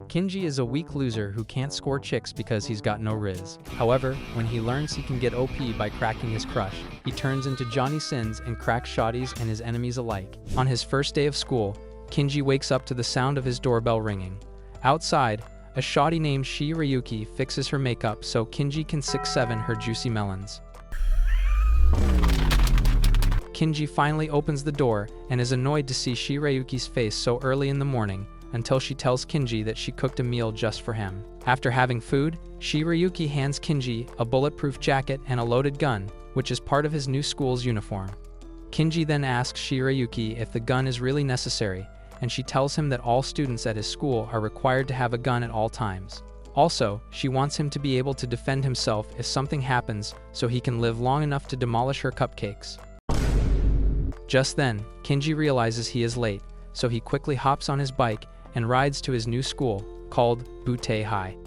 Kinji is a weak loser who can't score chicks because he's got no riz. However, when he learns he can get OP by cracking his crush, he turns into Johnny Sins and cracks shawties and his enemies alike. On his first day of school, Kinji wakes up to the sound of his doorbell ringing. Outside, a shawty named Shiryuki fixes her makeup so Kinji can 6-7 her juicy melons. Kinji finally opens the door and is annoyed to see Shiryuki's face so early in the morning, until she tells Kinji that she cooked a meal just for him. After having food, Shiryuki hands Kinji a bulletproof jacket and a loaded gun, which is part of his new school's uniform. Kinji then asks Shiryuki if the gun is really necessary, and she tells him that all students at his school are required to have a gun at all times. Also, she wants him to be able to defend himself if something happens so he can live long enough to demolish her cupcakes. Just then, Kinji realizes he is late, so he quickly hops on his bike and rides to his new school, called Butte High.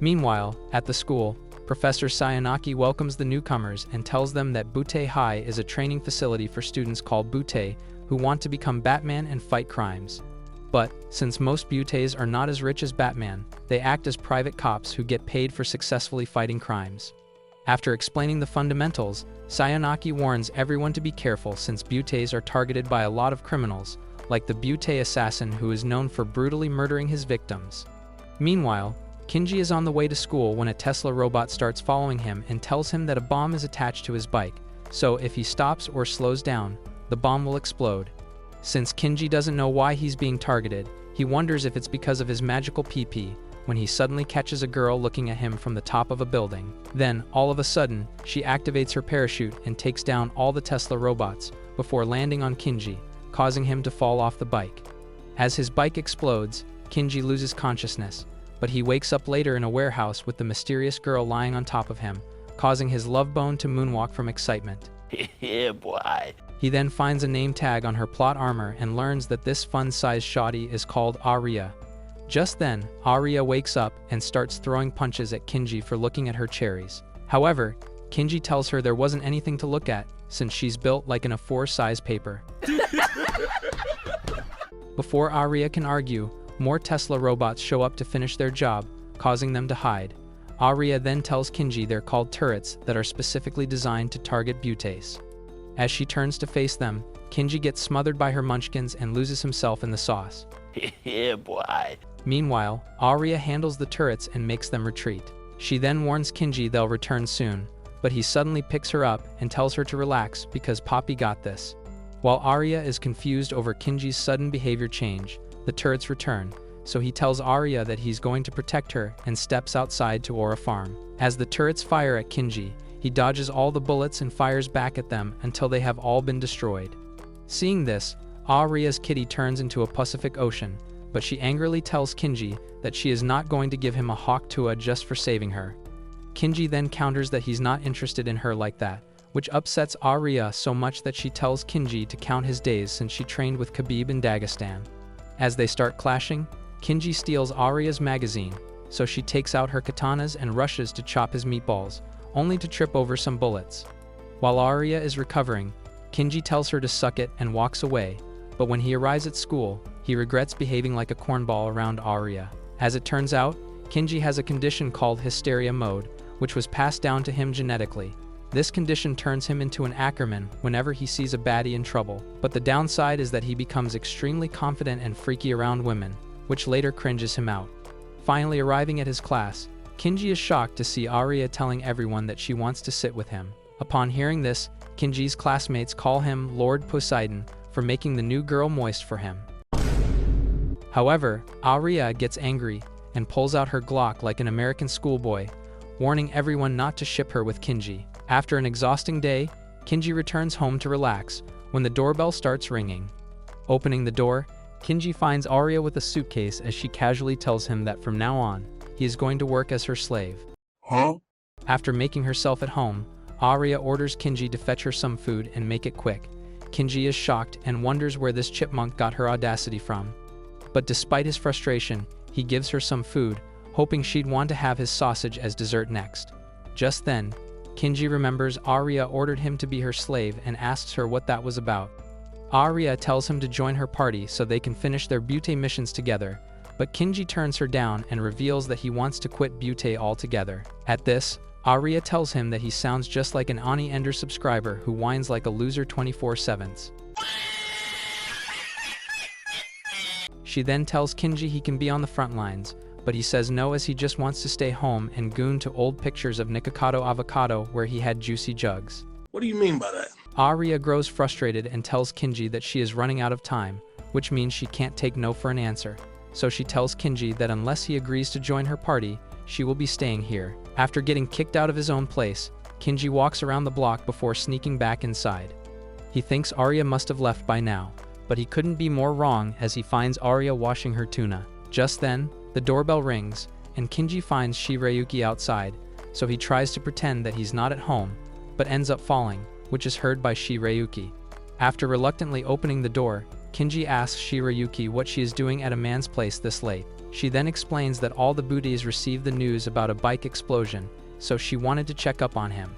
Meanwhile, at the school, Professor Shiryuki welcomes the newcomers and tells them that Butte High is a training facility for students called Butte who want to become Batman and fight crimes. But, since most Buttes are not as rich as Batman, they act as private cops who get paid for successfully fighting crimes. After explaining the fundamentals, Shiryuki warns everyone to be careful since Buttes are targeted by a lot of criminals, like the Butte assassin who is known for brutally murdering his victims. Meanwhile, Kinji is on the way to school when a Tesla robot starts following him and tells him that a bomb is attached to his bike, so if he stops or slows down, the bomb will explode. Since Kinji doesn't know why he's being targeted, he wonders if it's because of his magical PP, when he suddenly catches a girl looking at him from the top of a building. Then, all of a sudden, she activates her parachute and takes down all the Tesla robots, before landing on Kinji, causing him to fall off the bike. As his bike explodes, Kinji loses consciousness, but he wakes up later in a warehouse with the mysterious girl lying on top of him, causing his love bone to moonwalk from excitement. Yeah, boy. He then finds a name tag on her plot armor and learns that this fun-sized shawty is called Aria. Just then, Aria wakes up and starts throwing punches at Kinji for looking at her cherries. However, Kinji tells her there wasn't anything to look at, since she's built like an A4 size paper. Before Aria can argue, more Tesla robots show up to finish their job, causing them to hide. Aria then tells Kinji they're called turrets that are specifically designed to target Buttes. As she turns to face them, Kinji gets smothered by her munchkins and loses himself in the sauce. Yeah, boy. Meanwhile, Aria handles the turrets and makes them retreat. She then warns Kinji they'll return soon, but he suddenly picks her up and tells her to relax because Poppy got this. While Aria is confused over Kinji's sudden behavior change, the turrets return, so he tells Aria that he's going to protect her and steps outside to Aura Farm. As the turrets fire at Kinji, he dodges all the bullets and fires back at them until they have all been destroyed. Seeing this, Aria's kitty turns into a Pacific Ocean, but she angrily tells Kinji that she is not going to give him a hawk tua just for saving her. Kinji then counters that he's not interested in her like that, which upsets Aria so much that she tells Kinji to count his days since she trained with Khabib in Dagestan. As they start clashing, Kinji steals Aria's magazine, so she takes out her katanas and rushes to chop his meatballs, only to trip over some bullets. While Aria is recovering, Kinji tells her to suck it and walks away, but when he arrives at school, he regrets behaving like a cornball around Aria. As it turns out, Kinji has a condition called hysteria mode, which was passed down to him genetically. This condition turns him into an Ackerman whenever he sees a baddie in trouble, but the downside is that he becomes extremely confident and freaky around women, which later cringes him out. Finally arriving at his class, Kinji is shocked to see Aria telling everyone that she wants to sit with him. Upon hearing this, Kinji's classmates call him Lord Poseidon for making the new girl moist for him. However, Aria gets angry and pulls out her Glock like an American schoolboy, warning everyone not to ship her with Kinji. After an exhausting day, Kinji returns home to relax when the doorbell starts ringing. Opening the door, Kinji finds Aria with a suitcase as she casually tells him that from now on, he is going to work as her slave. Huh? After making herself at home, Aria orders Kinji to fetch her some food and make it quick. Kinji is shocked and wonders where this chipmunk got her audacity from. But despite his frustration, he gives her some food, hoping she'd want to have his sausage as dessert next. Just then, Kinji remembers Aria ordered him to be her slave and asks her what that was about. Aria tells him to join her party so they can finish their Butte missions together, But Kinji turns her down and reveals that he wants to quit Butte altogether. At this, Arya tells him that he sounds just like an Ani Ender subscriber who whines like a loser 24/7. She then tells Kinji he can be on the front lines, but he says no as he just wants to stay home and goon to old pictures of Nikocado Avocado where he had juicy jugs. What do you mean by that? Arya grows frustrated and tells Kinji that she is running out of time, which means she can't take no for an answer. So she tells Kinji that unless he agrees to join her party, she will be staying here. After getting kicked out of his own place, Kinji walks around the block before sneaking back inside. He thinks Arya must have left by now, but he couldn't be more wrong as he finds Arya washing her tuna. Just then, the doorbell rings, and Kinji finds Shiryuki outside, so he tries to pretend that he's not at home, but ends up falling, which is heard by Shiryuki. After reluctantly opening the door, Kinji asks Shiryuki what she is doing at a man's place this late. She then explains that all the Butties received the news about a bike explosion, so she wanted to check up on him.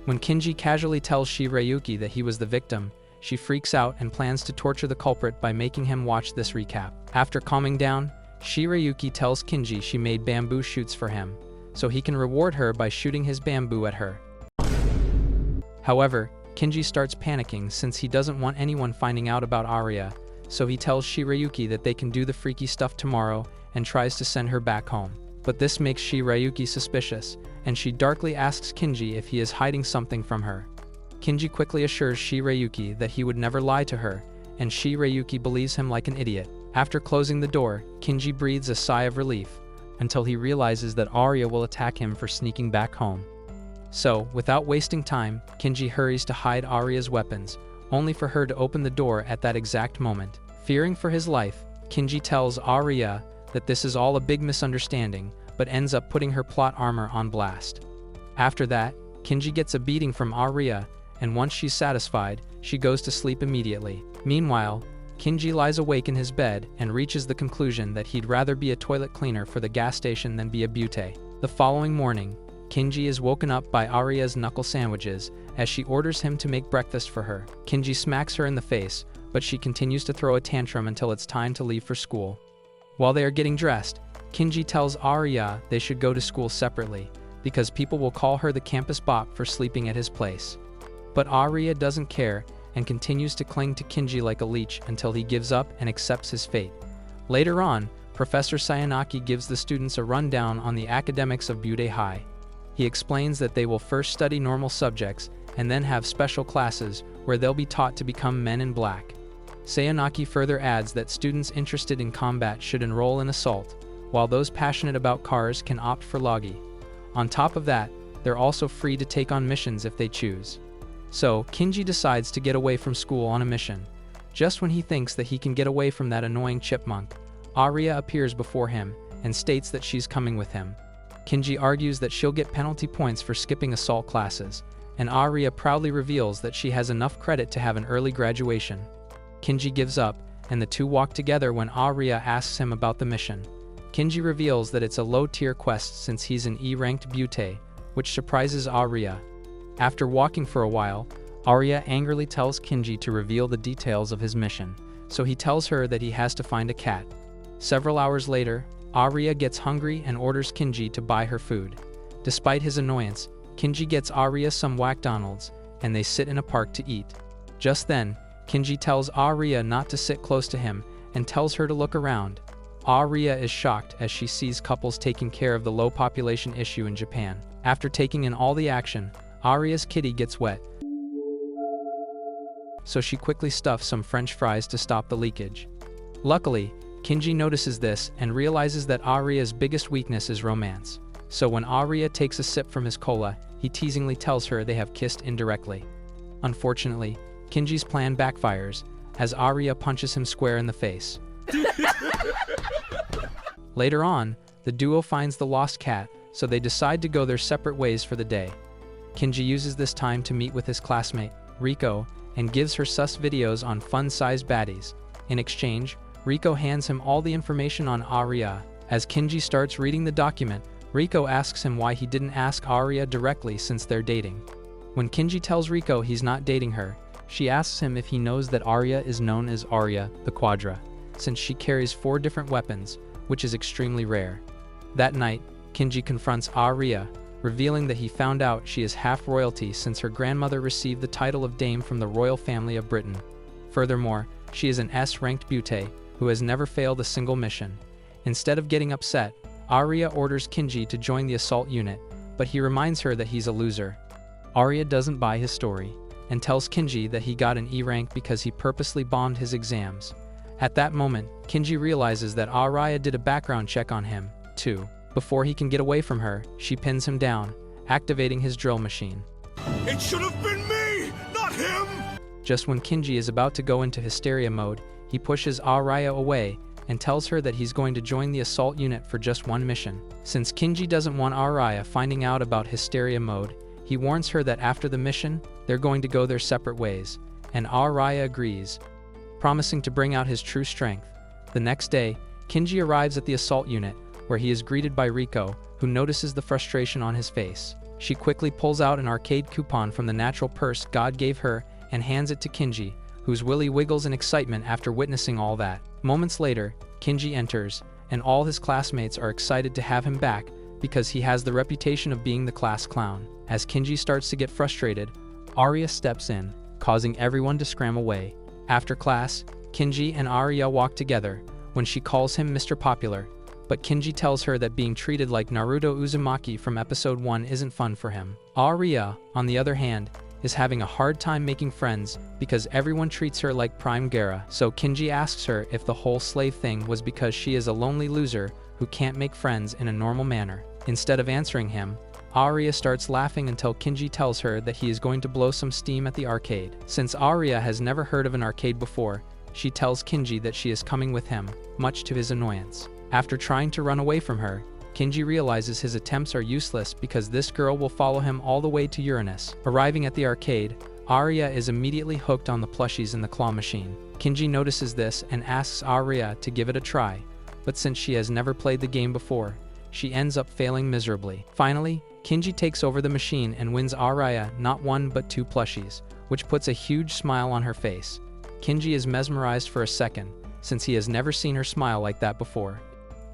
When Kinji casually tells Shiryuki that he was the victim, she freaks out and plans to torture the culprit by making him watch this recap. After calming down, Shiryuki tells Kinji she made bamboo shoots for him, so he can reward her by shooting his bamboo at her. However, Kinji starts panicking since he doesn't want anyone finding out about Arya, so he tells Shiryuki that they can do the freaky stuff tomorrow and tries to send her back home. But this makes Shiryuki suspicious, and she darkly asks Kinji if he is hiding something from her. Kinji quickly assures Shiryuki that he would never lie to her, and Shiryuki believes him like an idiot. After closing the door, Kinji breathes a sigh of relief, until he realizes that Arya will attack him for sneaking back home. So, without wasting time, Kinji hurries to hide Arya's weapons, only for her to open the door at that exact moment. Fearing for his life, Kinji tells Arya that this is all a big misunderstanding, but ends up putting her plot armor on blast. After that, Kinji gets a beating from Arya, and once she's satisfied, she goes to sleep immediately. Meanwhile, Kinji lies awake in his bed and reaches the conclusion that he'd rather be a toilet cleaner for the gas station than be a Butte. The following morning, Kinji is woken up by Arya's knuckle sandwiches as she orders him to make breakfast for her. Kinji smacks her in the face, but she continues to throw a tantrum until it's time to leave for school. While they are getting dressed, Kinji tells Arya they should go to school separately, because people will call her the campus bop for sleeping at his place. But Arya doesn't care and continues to cling to Kinji like a leech until he gives up and accepts his fate. Later on, Professor Sayanaki gives the students a rundown on the academics of Butte High. He explains that they will first study normal subjects and then have special classes where they'll be taught to become men in black. Sayanaki further adds that students interested in combat should enroll in assault, while those passionate about cars can opt for logi. On top of that, they're also free to take on missions if they choose. So, Kinji decides to get away from school on a mission. Just when he thinks that he can get away from that annoying chipmunk, Arya appears before him and states that she's coming with him. Kinji argues that she'll get penalty points for skipping assault classes, and Arya proudly reveals that she has enough credit to have an early graduation. Kinji gives up, and the two walk together when Arya asks him about the mission. Kinji reveals that it's a low-tier quest since he's an E-ranked Butte, which surprises Arya. After walking for a while, Arya angrily tells Kinji to reveal the details of his mission, so he tells her that he has to find a cat. Several hours later, Arya gets hungry and orders Kinji to buy her food. Despite his annoyance, Kinji gets Arya some McDonald's, and they sit in a park to eat. Just then, Kinji tells Arya not to sit close to him and tells her to look around. Arya is shocked as she sees couples taking care of the low population issue in Japan. After taking in all the action, Arya's kitty gets wet, so she quickly stuffs some French fries to stop the leakage. Luckily, Kinji notices this and realizes that Arya's biggest weakness is romance. So when Arya takes a sip from his cola, he teasingly tells her they have kissed indirectly. Unfortunately, Kinji's plan backfires, as Arya punches him square in the face. Later on, the duo finds the lost cat, so they decide to go their separate ways for the day. Kinji uses this time to meet with his classmate, Rico, and gives her sus videos on fun-sized baddies. In exchange, Rico hands him all the information on Arya. As Kinji starts reading the document, Rico asks him why he didn't ask Arya directly since they're dating. When Kinji tells Rico he's not dating her, she asks him if he knows that Arya is known as Arya the Quadra, since she carries 4 different weapons, which is extremely rare. That night, Kinji confronts Arya, revealing that he found out she is half royalty since her grandmother received the title of dame from the royal family of Britain. Furthermore, she is an S-ranked beauty who has never failed a single mission. Instead of getting upset, Arya orders Kinji to join the assault unit, but he reminds her that he's a loser. Arya doesn't buy his story, and tells Kinji that he got an E rank because he purposely bombed his exams. At that moment, Kinji realizes that Arya did a background check on him, too. Before he can get away from her, she pins him down, activating his drill machine. It should have been me, not him! Just when Kinji is about to go into hysteria mode, he pushes Arya away and tells her that he's going to join the assault unit for just one mission. Since Kinji doesn't want Arya finding out about hysteria mode, he warns her that after the mission, they're going to go their separate ways, and Arya agrees, promising to bring out his true strength. The next day, Kinji arrives at the assault unit, where he is greeted by Rico, who notices the frustration on his face. She quickly pulls out an arcade coupon from the natural purse God gave her and hands it to Kinji, whose willy wiggles in excitement after witnessing all that. Moments later, Kinji enters, and all his classmates are excited to have him back because he has the reputation of being the class clown. As Kinji starts to get frustrated, Arya steps in, causing everyone to scram away. After class, Kinji and Arya walk together when she calls him Mr. Popular, but Kinji tells her that being treated like Naruto Uzumaki from episode 1 isn't fun for him. Arya, on the other hand, is having a hard time making friends because everyone treats her like Prime Gara, so Kinji asks her if the whole slave thing was because she is a lonely loser who can't make friends in a normal manner. Instead of answering him, Arya starts laughing until Kinji tells her that he is going to blow some steam at the arcade. Since Arya has never heard of an arcade before, she tells Kinji that she is coming with him, much to his annoyance. After trying to run away from her, Kinji realizes his attempts are useless because this girl will follow him all the way to Uranus. Arriving at the arcade, Arya is immediately hooked on the plushies in the claw machine. Kinji notices this and asks Arya to give it a try, but since she has never played the game before, she ends up failing miserably. Finally, Kinji takes over the machine and wins Arya not one but 2 plushies, which puts a huge smile on her face. Kinji is mesmerized for a second, since he has never seen her smile like that before.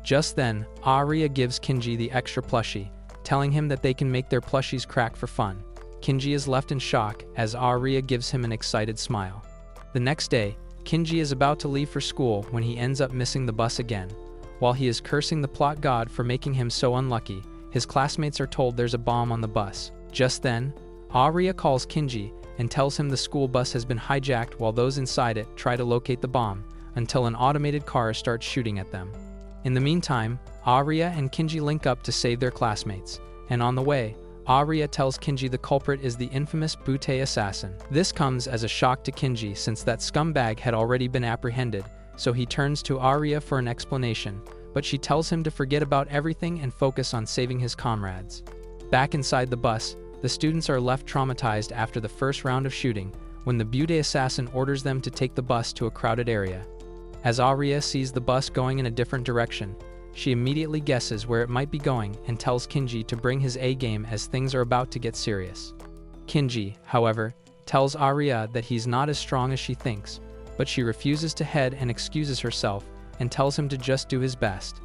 Just then, Arya gives Kinji the extra plushie, telling him that they can make their plushies crack for fun. Kinji is left in shock as Arya gives him an excited smile. The next day, Kinji is about to leave for school when he ends up missing the bus again. While he is cursing the plot god for making him so unlucky, his classmates are told there's a bomb on the bus. Just then, Arya calls Kinji and tells him the school bus has been hijacked while those inside it try to locate the bomb, until an automated car starts shooting at them. In the meantime, Arya and Kinji link up to save their classmates, and on the way, Arya tells Kinji the culprit is the infamous Butte assassin. This comes as a shock to Kinji since that scumbag had already been apprehended, so he turns to Arya for an explanation, but she tells him to forget about everything and focus on saving his comrades. Back inside the bus, the students are left traumatized after the first round of shooting, when the Butte assassin orders them to take the bus to a crowded area. As Arya sees the bus going in a different direction, she immediately guesses where it might be going and tells Kinji to bring his A-game as things are about to get serious. Kinji, however, tells Arya that he's not as strong as she thinks, but she refuses to head and excuses herself and tells him to just do his best.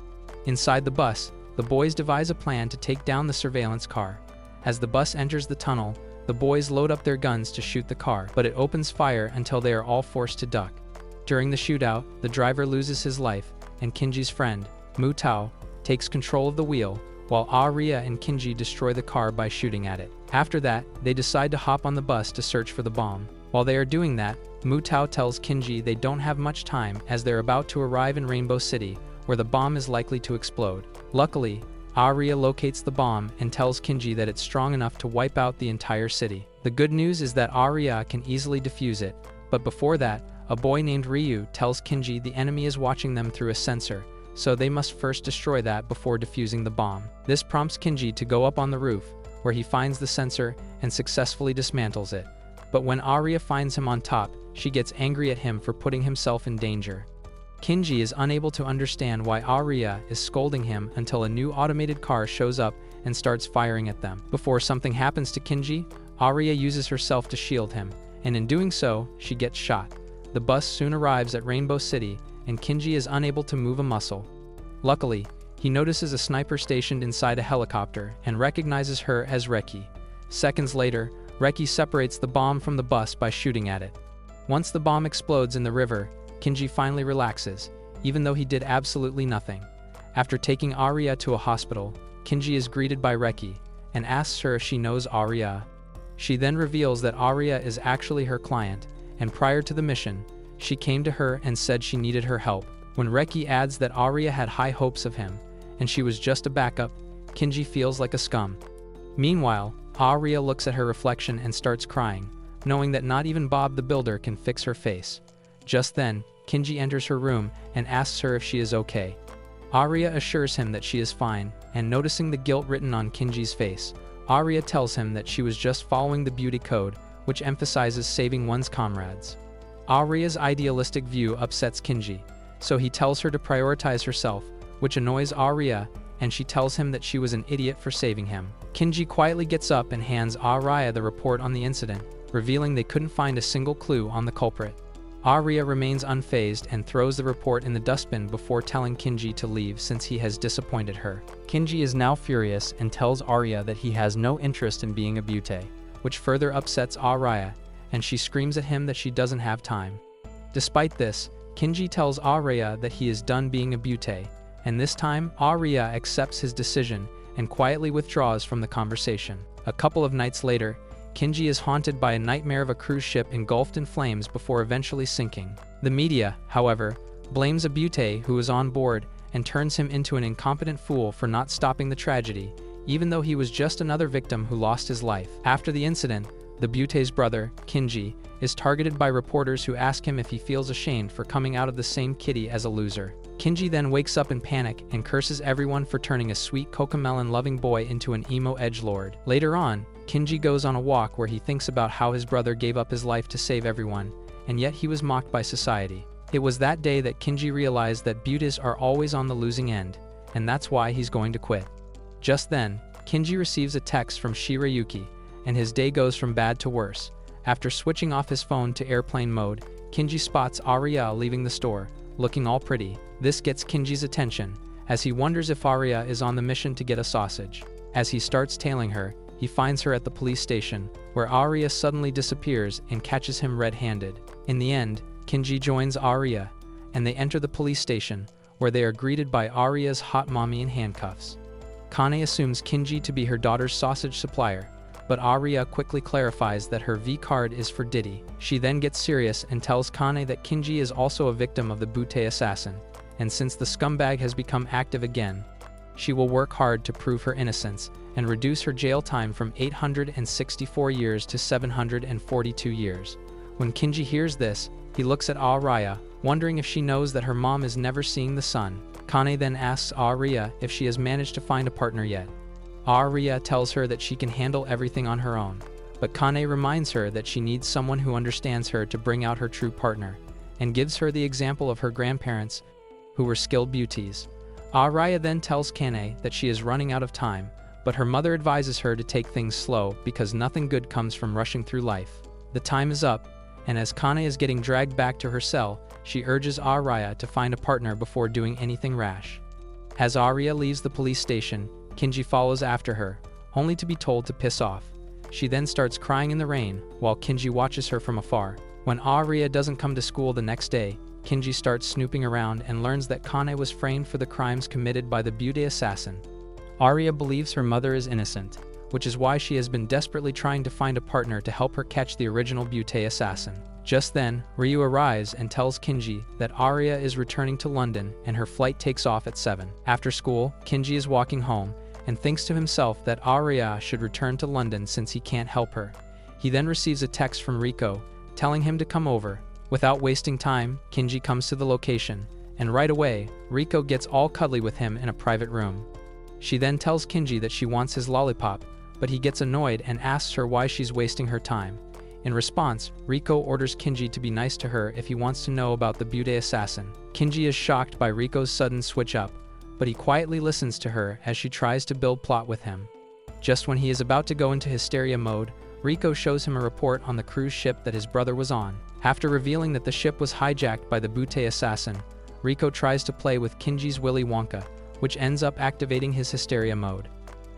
Inside the bus, the boys devise a plan to take down the surveillance car. As the bus enters the tunnel, the boys load up their guns to shoot the car, but it opens fire until they are all forced to duck. During the shootout, the driver loses his life, and Kinji's friend, Mu Tao, takes control of the wheel, while Arya and Kinji destroy the car by shooting at it. After that, they decide to hop on the bus to search for the bomb. While they are doing that, Mu Tao tells Kinji they don't have much time as they're about to arrive in Rainbow City, where the bomb is likely to explode. Luckily, Arya locates the bomb and tells Kinji that it's strong enough to wipe out the entire city. The good news is that Arya can easily defuse it, but before that, a boy named Ryu tells Kinji the enemy is watching them through a sensor, so they must first destroy that before defusing the bomb. This prompts Kinji to go up on the roof, where he finds the sensor and successfully dismantles it. But when Arya finds him on top, she gets angry at him for putting himself in danger. Kinji is unable to understand why Arya is scolding him until a new automated car shows up and starts firing at them. Before something happens to Kinji, Arya uses herself to shield him, and in doing so, she gets shot. The bus soon arrives at Rainbow City, and Kinji is unable to move a muscle. Luckily, he notices a sniper stationed inside a helicopter and recognizes her as Reki. Seconds later, Reki separates the bomb from the bus by shooting at it. Once the bomb explodes in the river, Kinji finally relaxes, even though he did absolutely nothing. After taking Arya to a hospital, Kinji is greeted by Reki and asks her if she knows Arya. She then reveals that Arya is actually her client, and prior to the mission, she came to her and said she needed her help. When Reki adds that Arya had high hopes of him, and she was just a backup, Kinji feels like a scum. Meanwhile, Arya looks at her reflection and starts crying, knowing that not even Bob the Builder can fix her face. Just then, Kinji enters her room and asks her if she is okay. Arya assures him that she is fine, and noticing the guilt written on Kinji's face, Arya tells him that she was just following the beauty code, which emphasizes saving one's comrades. Arya's idealistic view upsets Kinji, so he tells her to prioritize herself, which annoys Arya, and she tells him that she was an idiot for saving him. Kinji quietly gets up and hands Arya the report on the incident, revealing they couldn't find a single clue on the culprit. Arya remains unfazed and throws the report in the dustbin before telling Kinji to leave since he has disappointed her. Kinji is now furious and tells Arya that he has no interest in being a beauté, which further upsets Arya, and she screams at him that she doesn't have time. Despite this, Kinji tells Arya that he is done being a beauté, and this time Arya accepts his decision and quietly withdraws from the conversation. A couple of nights later, Kinji is haunted by a nightmare of a cruise ship engulfed in flames before eventually sinking. The media, however, blames a beauté who is on board and turns him into an incompetent fool for not stopping the tragedy, even though he was just another victim who lost his life. After the incident, the beauté's brother, Kinji, is targeted by reporters who ask him if he feels ashamed for coming out of the same kitty as a loser. Kinji then wakes up in panic and curses everyone for turning a sweet cocomelon-loving boy into an emo edgelord. Later on, Kinji goes on a walk where he thinks about how his brother gave up his life to save everyone, and yet he was mocked by society. It was that day that Kinji realized that beauties are always on the losing end, and that's why he's going to quit. Just then, Kinji receives a text from Shiryuki, and his day goes from bad to worse. After switching off his phone to airplane mode, Kinji spots Arya leaving the store, looking all pretty. This gets Kinji's attention, as he wonders if Arya is on the mission to get a sausage. As he starts tailing her, he finds her at the police station, where Arya suddenly disappears and catches him red-handed. In the end, Kinji joins Arya, and they enter the police station, where they are greeted by Arya's hot mommy in handcuffs. Kane assumes Kinji to be her daughter's sausage supplier, but Arya quickly clarifies that her V-card is for Diddy. She then gets serious and tells Kane that Kinji is also a victim of the Butte assassin, and since the scumbag has become active again, she will work hard to prove her innocence and reduce her jail time from 864 years to 742 years. When Kinji hears this, he looks at Arya, wondering if she knows that her mom is never seeing the sun. Kane then asks Arya if she has managed to find a partner yet. Arya tells her that she can handle everything on her own, but Kane reminds her that she needs someone who understands her to bring out her true partner, and gives her the example of her grandparents, who were skilled beauties. Arya then tells Kane that she is running out of time, but her mother advises her to take things slow because nothing good comes from rushing through life. The time is up, and as Kane is getting dragged back to her cell, she urges Arya to find a partner before doing anything rash. As Arya leaves the police station, Kinji follows after her, only to be told to piss off. She then starts crying in the rain, while Kinji watches her from afar. When Arya doesn't come to school the next day, Kinji starts snooping around and learns that Kane was framed for the crimes committed by the Butte assassin. Arya believes her mother is innocent, which is why she has been desperately trying to find a partner to help her catch the original Butte assassin. Just then, Ryu arrives and tells Kinji that Arya is returning to London and her flight takes off at 7. After school, Kinji is walking home and thinks to himself that Arya should return to London since he can't help her. He then receives a text from Rico, telling him to come over. Without wasting time, Kinji comes to the location, and right away, Rico gets all cuddly with him in a private room. She then tells Kinji that she wants his lollipop, but he gets annoyed and asks her why she's wasting her time. In response, Rico orders Kinji to be nice to her if he wants to know about the Butte assassin. Kinji is shocked by Rico's sudden switch up, but he quietly listens to her as she tries to build plot with him. Just when he is about to go into hysteria mode, Rico shows him a report on the cruise ship that his brother was on. After revealing that the ship was hijacked by the Butte assassin, Rico tries to play with Kinji's Willy Wonka which ends up activating his hysteria mode.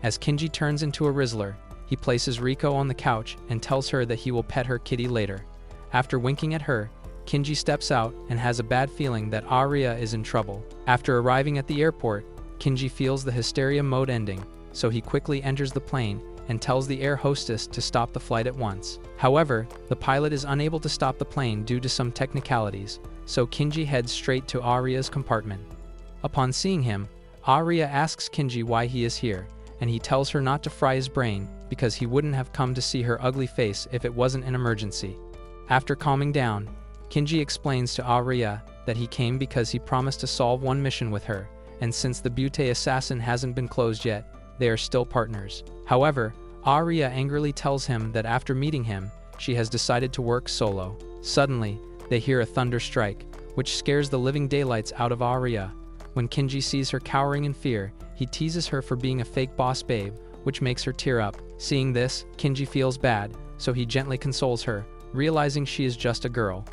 As Kinji turns into a Rizzler, he places Rico on the couch and tells her that he will pet her kitty later. After winking at her, Kinji steps out and has a bad feeling that Aria is in trouble. After arriving at the airport, Kinji feels the hysteria mode ending, so he quickly enters the plane and tells the air hostess to stop the flight at once. However, the pilot is unable to stop the plane due to some technicalities, so Kinji heads straight to Aria's compartment. Upon seeing him, Aria asks Kinji why he is here, and he tells her not to fry his brain because he wouldn't have come to see her ugly face if it wasn't an emergency. After calming down, Kinji explains to Aria that he came because he promised to solve one mission with her, and since the Butte assassin hasn't been closed yet, they are still partners. However, Aria angrily tells him that after meeting him, she has decided to work solo. Suddenly, they hear a thunder strike, which scares the living daylights out of Aria. When Kinji sees her cowering in fear, he teases her for being a fake boss babe, which makes her tear up. Seeing this, Kinji feels bad, so he gently consoles her, realizing she is just a girl.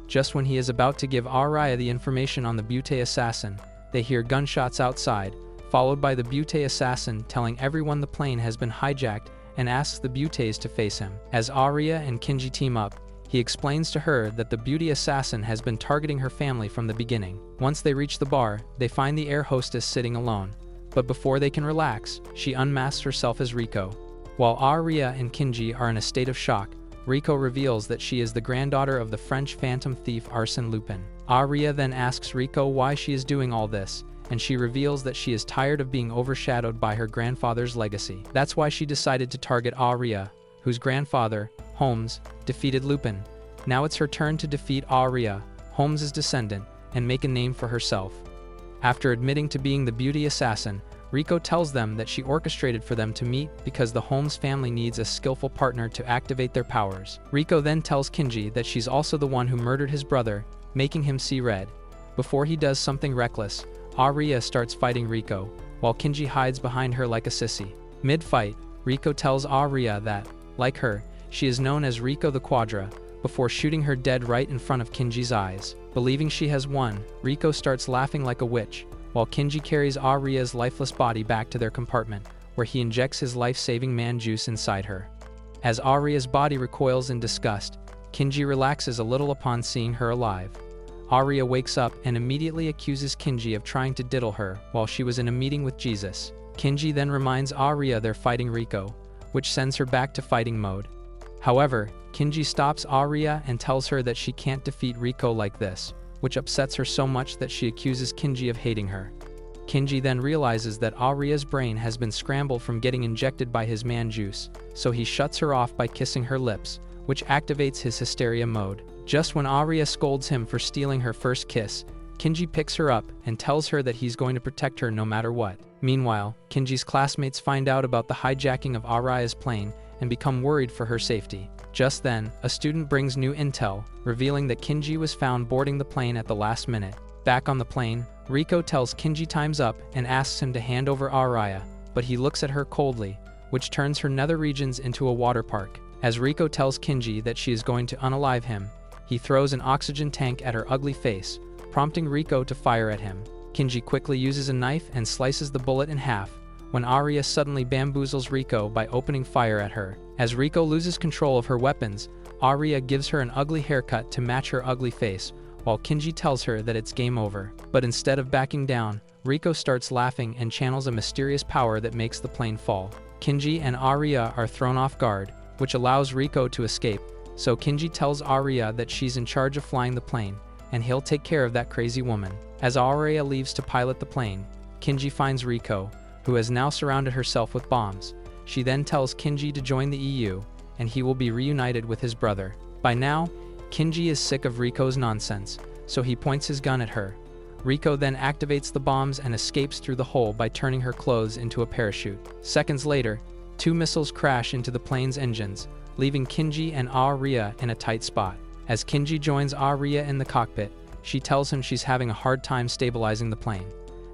Just when he is about to give Aria the information on the Butte assassin, they hear gunshots outside, followed by the Butte assassin telling everyone the plane has been hijacked and asks the Buttes to face him. As Aria and Kinji team up, he explains to her that the Butte assassin has been targeting her family from the beginning. Once they reach the bar, they find the air hostess sitting alone. But before they can relax, she unmasks herself as Rico. While Aria and Kinji are in a state of shock, Rico reveals that she is the granddaughter of the French phantom thief Arsène Lupin. Aria then asks Rico why she is doing all this, and she reveals that she is tired of being overshadowed by her grandfather's legacy. That's why she decided to target Aria, whose grandfather, Holmes, defeated Lupin. Now it's her turn to defeat Aria, Holmes' descendant, and make a name for herself. After admitting to being the Butte assassin, Rico tells them that she orchestrated for them to meet because the Holmes family needs a skillful partner to activate their powers. Rico then tells Kinji that she's also the one who murdered his brother, making him see red. Before he does something reckless, Aria starts fighting Rico, while Kinji hides behind her like a sissy. Mid-fight, Rico tells Aria that, like her, she is known as Rico the Quadra, before shooting her dead right in front of Kinji's eyes. Believing she has won, Rico starts laughing like a witch, while Kinji carries Aria's lifeless body back to their compartment, where he injects his life-saving man juice inside her. As Aria's body recoils in disgust, Kinji relaxes a little upon seeing her alive. Aria wakes up and immediately accuses Kinji of trying to diddle her while she was in a meeting with Jesus. Kinji then reminds Aria they're fighting Rico, which sends her back to fighting mode. However, Kinji stops Aria and tells her that she can't defeat Rico like this, which upsets her so much that she accuses Kinji of hating her. Kinji then realizes that Aria's brain has been scrambled from getting injected by his man juice, so he shuts her off by kissing her lips, which activates his hysteria mode. Just when Aria scolds him for stealing her first kiss, Kinji picks her up and tells her that he's going to protect her no matter what. Meanwhile, Kinji's classmates find out about the hijacking of Aria's plane and become worried for her safety. Just then, a student brings new intel, revealing that Kinji was found boarding the plane at the last minute. Back on the plane, Rico tells Kinji time's up and asks him to hand over Aria, but he looks at her coldly, which turns her nether regions into a water park. As Rico tells Kinji that she is going to unalive him, he throws an oxygen tank at her ugly face, prompting Rico to fire at him. Kinji quickly uses a knife and slices the bullet in half, when Aria suddenly bamboozles Rico by opening fire at her. As Rico loses control of her weapons, Aria gives her an ugly haircut to match her ugly face, while Kinji tells her that it's game over. But instead of backing down, Rico starts laughing and channels a mysterious power that makes the plane fall. Kinji and Aria are thrown off guard, which allows Rico to escape, so Kinji tells Aria that she's in charge of flying the plane, and he'll take care of that crazy woman. As Aria leaves to pilot the plane, Kinji finds Rico, who has now surrounded herself with bombs. She then tells Kinji to join the EU, and he will be reunited with his brother. By now, Kinji is sick of Rico's nonsense, so he points his gun at her. Rico then activates the bombs and escapes through the hole by turning her clothes into a parachute. Seconds later, 2 missiles crash into the plane's engines, leaving Kinji and Aria in a tight spot. As Kinji joins Aria in the cockpit, she tells him she's having a hard time stabilizing the plane.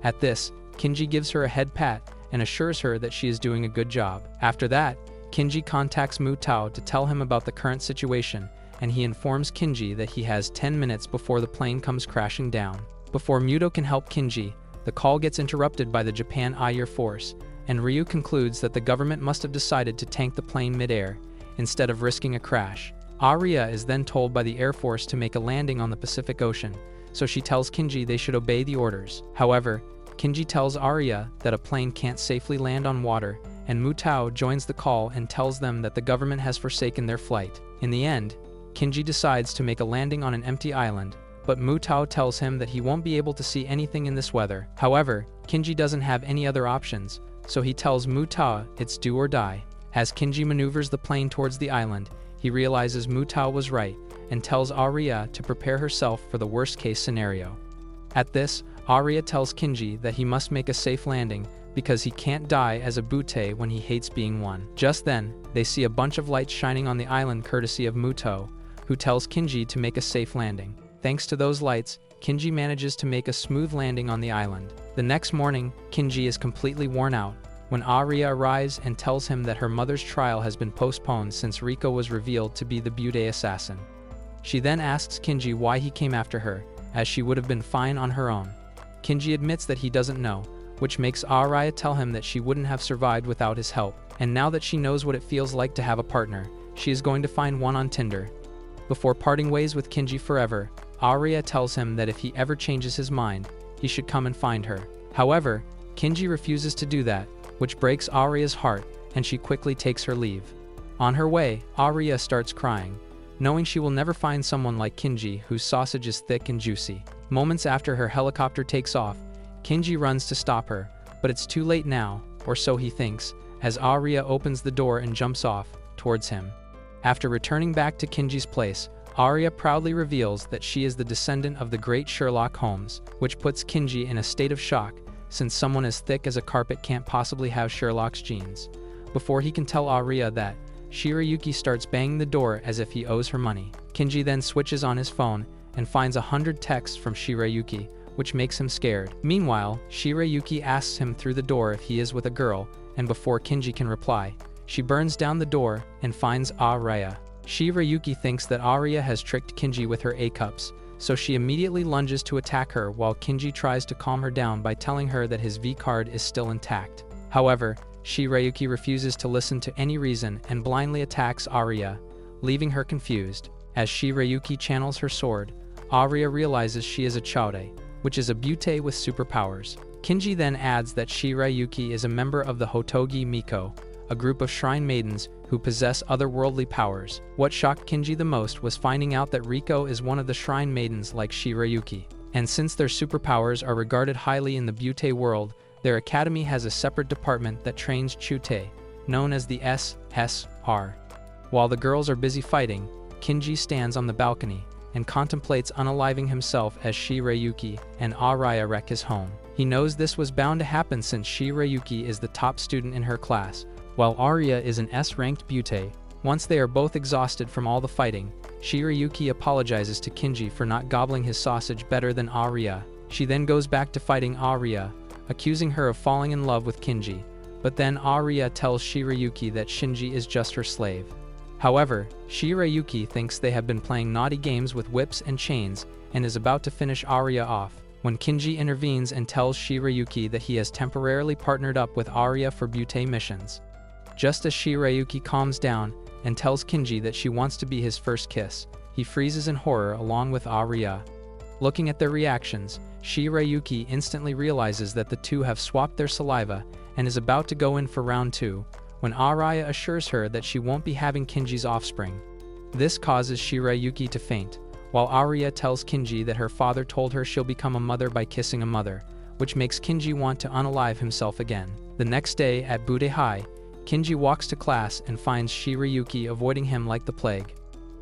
At this, Kinji gives her a head pat and assures her that she is doing a good job. After that, Kinji contacts Mu Tao to tell him about the current situation, and he informs Kinji that he has 10 minutes before the plane comes crashing down. Before Muto can help Kinji, the call gets interrupted by the Japan Air Force, and Ryu concludes that the government must have decided to tank the plane midair, instead of risking a crash. Arya is then told by the Air Force to make a landing on the Pacific Ocean, so she tells Kinji they should obey the orders. However, Kinji tells Arya that a plane can't safely land on water, and Mutao joins the call and tells them that the government has forsaken their flight. In the end, Kinji decides to make a landing on an empty island, but Mutao tells him that he won't be able to see anything in this weather. However, Kinji doesn't have any other options, so he tells Mutao it's do or die. As Kinji maneuvers the plane towards the island, he realizes Mutao was right and tells Arya to prepare herself for the worst-case scenario. At this, Arya tells Kinji that he must make a safe landing because he can't die as a butte when he hates being one. Just then, they see a bunch of lights shining on the island courtesy of Mutao, who tells Kinji to make a safe landing. Thanks to those lights, Kinji manages to make a smooth landing on the island. The next morning, Kinji is completely worn out when Arya arrives and tells him that her mother's trial has been postponed since Rico was revealed to be the butte assassin. She then asks Kinji why he came after her, as she would have been fine on her own. Kinji admits that he doesn't know, which makes Arya tell him that she wouldn't have survived without his help, and now that she knows what it feels like to have a partner, she is going to find one on Tinder. Before parting ways with Kinji forever, Arya tells him that if he ever changes his mind, he should come and find her. However, Kinji refuses to do that, which breaks Arya's heart, and she quickly takes her leave. On her way, Arya starts crying, knowing she will never find someone like Kinji whose sausage is thick and juicy. Moments after her helicopter takes off, Kinji runs to stop her, but it's too late now, or so he thinks, as Arya opens the door and jumps off towards him. After returning back to Kinji's place, Arya proudly reveals that she is the descendant of the great Sherlock Holmes, which puts Kinji in a state of shock, since someone as thick as a carpet can't possibly have Sherlock's genes. Before he can tell Arya that, Shiryuki starts banging the door as if he owes her money. Kinji then switches on his phone and finds 100 texts from Shiryuki, which makes him scared. Meanwhile, Shiryuki asks him through the door if he is with a girl, and before Kinji can reply, she burns down the door and finds Arya. Shiryuki thinks that Arya has tricked Kinji with her A-cups, so she immediately lunges to attack her while Kinji tries to calm her down by telling her that his V-card is still intact. However, Shiryuki refuses to listen to any reason and blindly attacks Arya, leaving her confused. As Shiryuki channels her sword, Arya realizes she is a chaude, which is a butte with superpowers. Kinji then adds that Shiryuki is a member of the Hotogi Miko, a group of shrine maidens who possess otherworldly powers. What shocked Kinji the most was finding out that Rico is one of the shrine maidens like Shiryuki. And since their superpowers are regarded highly in the butte world, their academy has a separate department that trains chute, known as the SSR. While the girls are busy fighting, Kinji stands on the balcony and contemplates unaliving himself as Shiryuki and Arya wreck his home. He knows this was bound to happen since Shiryuki is the top student in her class, while Arya is an S-ranked butte. Once they are both exhausted from all the fighting, Shiryuki apologizes to Kinji for not gobbling his sausage better than Arya. She then goes back to fighting Arya, accusing her of falling in love with Kinji, but then Arya tells Shiryuki that Shinji is just her slave. However, Shiryuki thinks they have been playing naughty games with whips and chains and is about to finish Arya off, when Kinji intervenes and tells Shiryuki that he has temporarily partnered up with Arya for butte missions. Just as Shiryuki calms down and tells Kinji that she wants to be his first kiss, he freezes in horror along with Arya. Looking at their reactions, Shiryuki instantly realizes that the two have swapped their saliva and is about to go in for round 2, when Arya assures her that she won't be having Kinji's offspring. This causes Shiryuki to faint, while Arya tells Kinji that her father told her she'll become a mother by kissing a mother, which makes Kinji want to unalive himself again. The next day at Bude High, Kinji walks to class and finds Shiryuki avoiding him like the plague.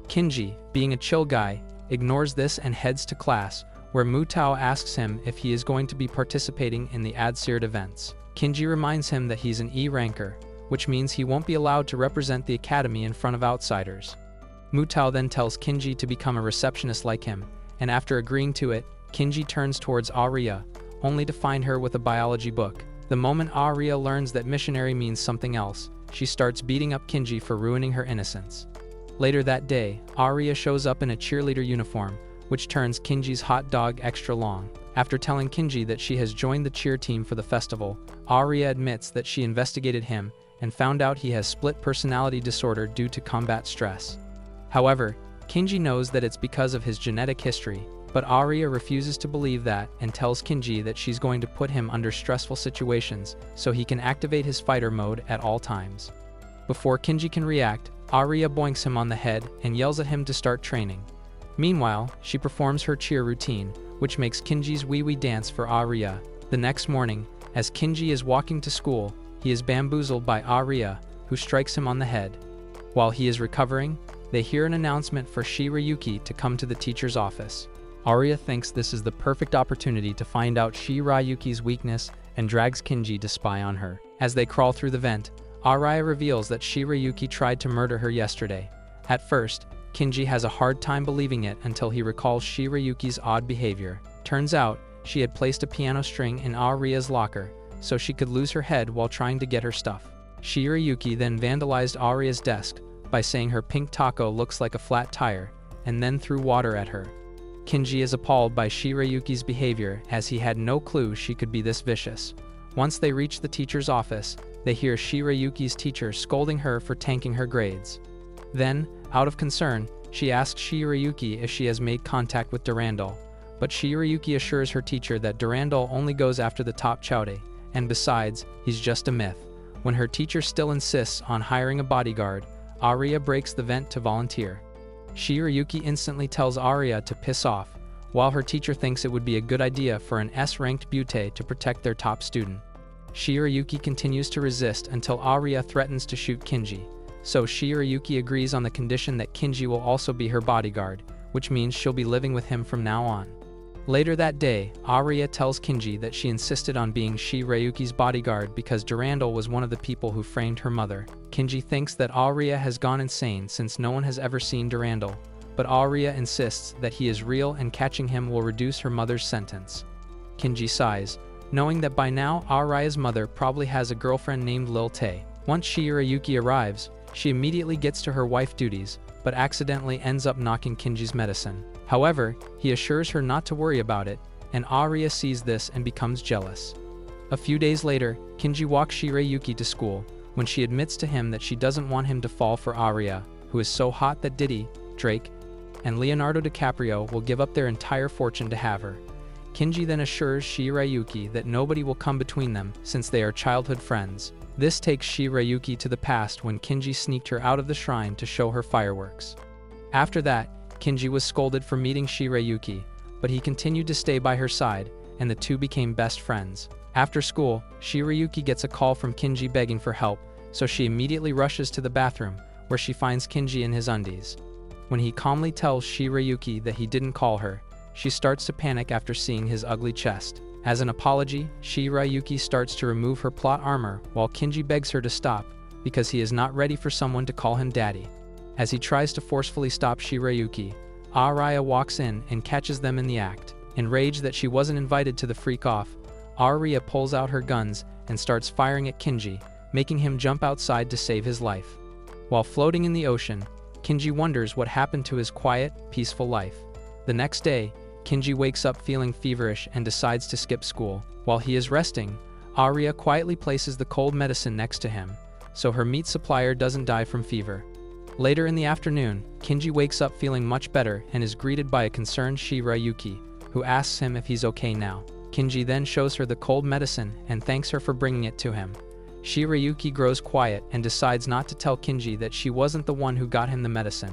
Kinji, being a chill guy, ignores this and heads to class, where Mutao asks him if he is going to be participating in the ADSIRD events. Kinji reminds him that he's an E-ranker, which means he won't be allowed to represent the academy in front of outsiders. Mutao then tells Kinji to become a receptionist like him, and after agreeing to it, Kinji turns towards Arya, only to find her with a biology book. The moment Arya learns that missionary means something else, she starts beating up Kinji for ruining her innocence. Later that day, Arya shows up in a cheerleader uniform, which turns Kinji's hot dog extra long. After telling Kinji that she has joined the cheer team for the festival, Arya admits that she investigated him and found out he has split personality disorder due to combat stress. However, Kinji knows that it's because of his genetic history, but Arya refuses to believe that and tells Kinji that she's going to put him under stressful situations so he can activate his fighter mode at all times. Before Kinji can react, Arya boinks him on the head and yells at him to start training. Meanwhile, she performs her cheer routine, which makes Kinji's wee-wee dance for Arya. The next morning, as Kinji is walking to school, he is bamboozled by Arya, who strikes him on the head. While he is recovering, they hear an announcement for Shiryuki to come to the teacher's office. Arya thinks this is the perfect opportunity to find out Shiryuki's weakness and drags Kinji to spy on her. As they crawl through the vent, Arya reveals that Shiryuki tried to murder her yesterday. At first, Kinji has a hard time believing it until he recalls Shiryuki's odd behavior. Turns out, she had placed a piano string in Arya's locker, so she could lose her head while trying to get her stuff. Shiryuki then vandalized Arya's desk by saying her pink taco looks like a flat tire, and then threw water at her. Kinji is appalled by Shiryuki's behavior as he had no clue she could be this vicious. Once they reach the teacher's office, they hear Shiryuki's teacher scolding her for tanking her grades. Then, out of concern, she asks Shiryuki if she has made contact with Durandal, but Shiryuki assures her teacher that Durandal only goes after the top chowde, and besides, he's just a myth. When her teacher still insists on hiring a bodyguard, Arya breaks the vent to volunteer. Shiryuki instantly tells Arya to piss off, while her teacher thinks it would be a good idea for an S-ranked butte to protect their top student. Shiryuki continues to resist until Arya threatens to shoot Kinji, so Shiryuki agrees on the condition that Kinji will also be her bodyguard, which means she'll be living with him from now on. Later that day, Arya tells Kinji that she insisted on being Shiryuki's bodyguard because Durandal was one of the people who framed her mother. Kinji thinks that Arya has gone insane since no one has ever seen Durandal, but Arya insists that he is real and catching him will reduce her mother's sentence. Kinji sighs, knowing that by now Arya's mother probably has a girlfriend named Lil Tay. Once Shiryuki arrives, she immediately gets to her wife duties, but accidentally ends up knocking Kinji's medicine. However, he assures her not to worry about it, and Arya sees this and becomes jealous. A few days later, Kinji walks Shiryuki to school, when she admits to him that she doesn't want him to fall for Arya, who is so hot that Diddy, Drake, and Leonardo DiCaprio will give up their entire fortune to have her. Kinji then assures Shiryuki that nobody will come between them since they are childhood friends. This takes Shiryuki to the past when Kinji sneaked her out of the shrine to show her fireworks. After that, Kinji was scolded for meeting Shiryuki, but he continued to stay by her side, and the two became best friends. After school, Shiryuki gets a call from Kinji begging for help, so she immediately rushes to the bathroom, where she finds Kinji in his undies. When he calmly tells Shiryuki that he didn't call her, she starts to panic after seeing his ugly chest. As an apology, Shiryuki starts to remove her plot armor while Kinji begs her to stop, because he is not ready for someone to call him daddy. As he tries to forcefully stop Shiryuki, Arya walks in and catches them in the act. Enraged that she wasn't invited to the freak-off, Arya pulls out her guns and starts firing at Kinji, making him jump outside to save his life. While floating in the ocean, Kinji wonders what happened to his quiet, peaceful life. The next day, Kinji wakes up feeling feverish and decides to skip school. While he is resting, Arya quietly places the cold medicine next to him, so her meat supplier doesn't die from fever. Later in the afternoon, Kinji wakes up feeling much better and is greeted by a concerned Shiryuki, who asks him if he's okay now. Kinji then shows her the cold medicine and thanks her for bringing it to him. Shiryuki grows quiet and decides not to tell Kinji that she wasn't the one who got him the medicine.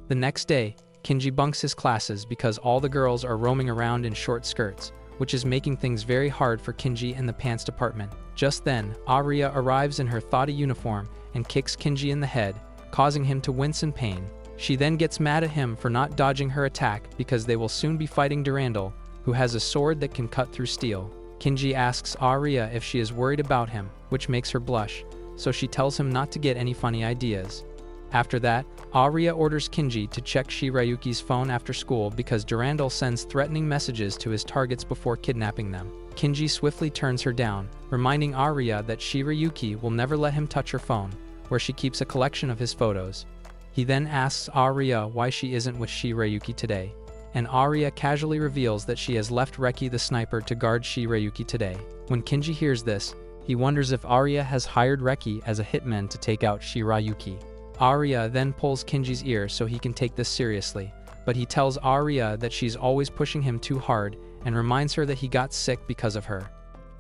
The next day, Kinji bunks his classes because all the girls are roaming around in short skirts, which is making things very hard for Kinji in the pants department. Just then, Arya arrives in her thoughty uniform and kicks Kinji in the head, causing him to wince in pain. She then gets mad at him for not dodging her attack because they will soon be fighting Durandal, who has a sword that can cut through steel. Kinji asks Arya if she is worried about him, which makes her blush, so she tells him not to get any funny ideas. After that, Arya orders Kinji to check Shiryuki's phone after school because Durandal sends threatening messages to his targets before kidnapping them. Kinji swiftly turns her down, reminding Arya that Shiryuki will never let him touch her phone, where she keeps a collection of his photos. He then asks Arya why she isn't with Shiryuki today, and Arya casually reveals that she has left Reki the sniper to guard Shiryuki today. When Kinji hears this, he wonders if Arya has hired Reki as a hitman to take out Shiryuki. Arya then pulls Kinji's ear so he can take this seriously, but he tells Arya that she's always pushing him too hard and reminds her that he got sick because of her.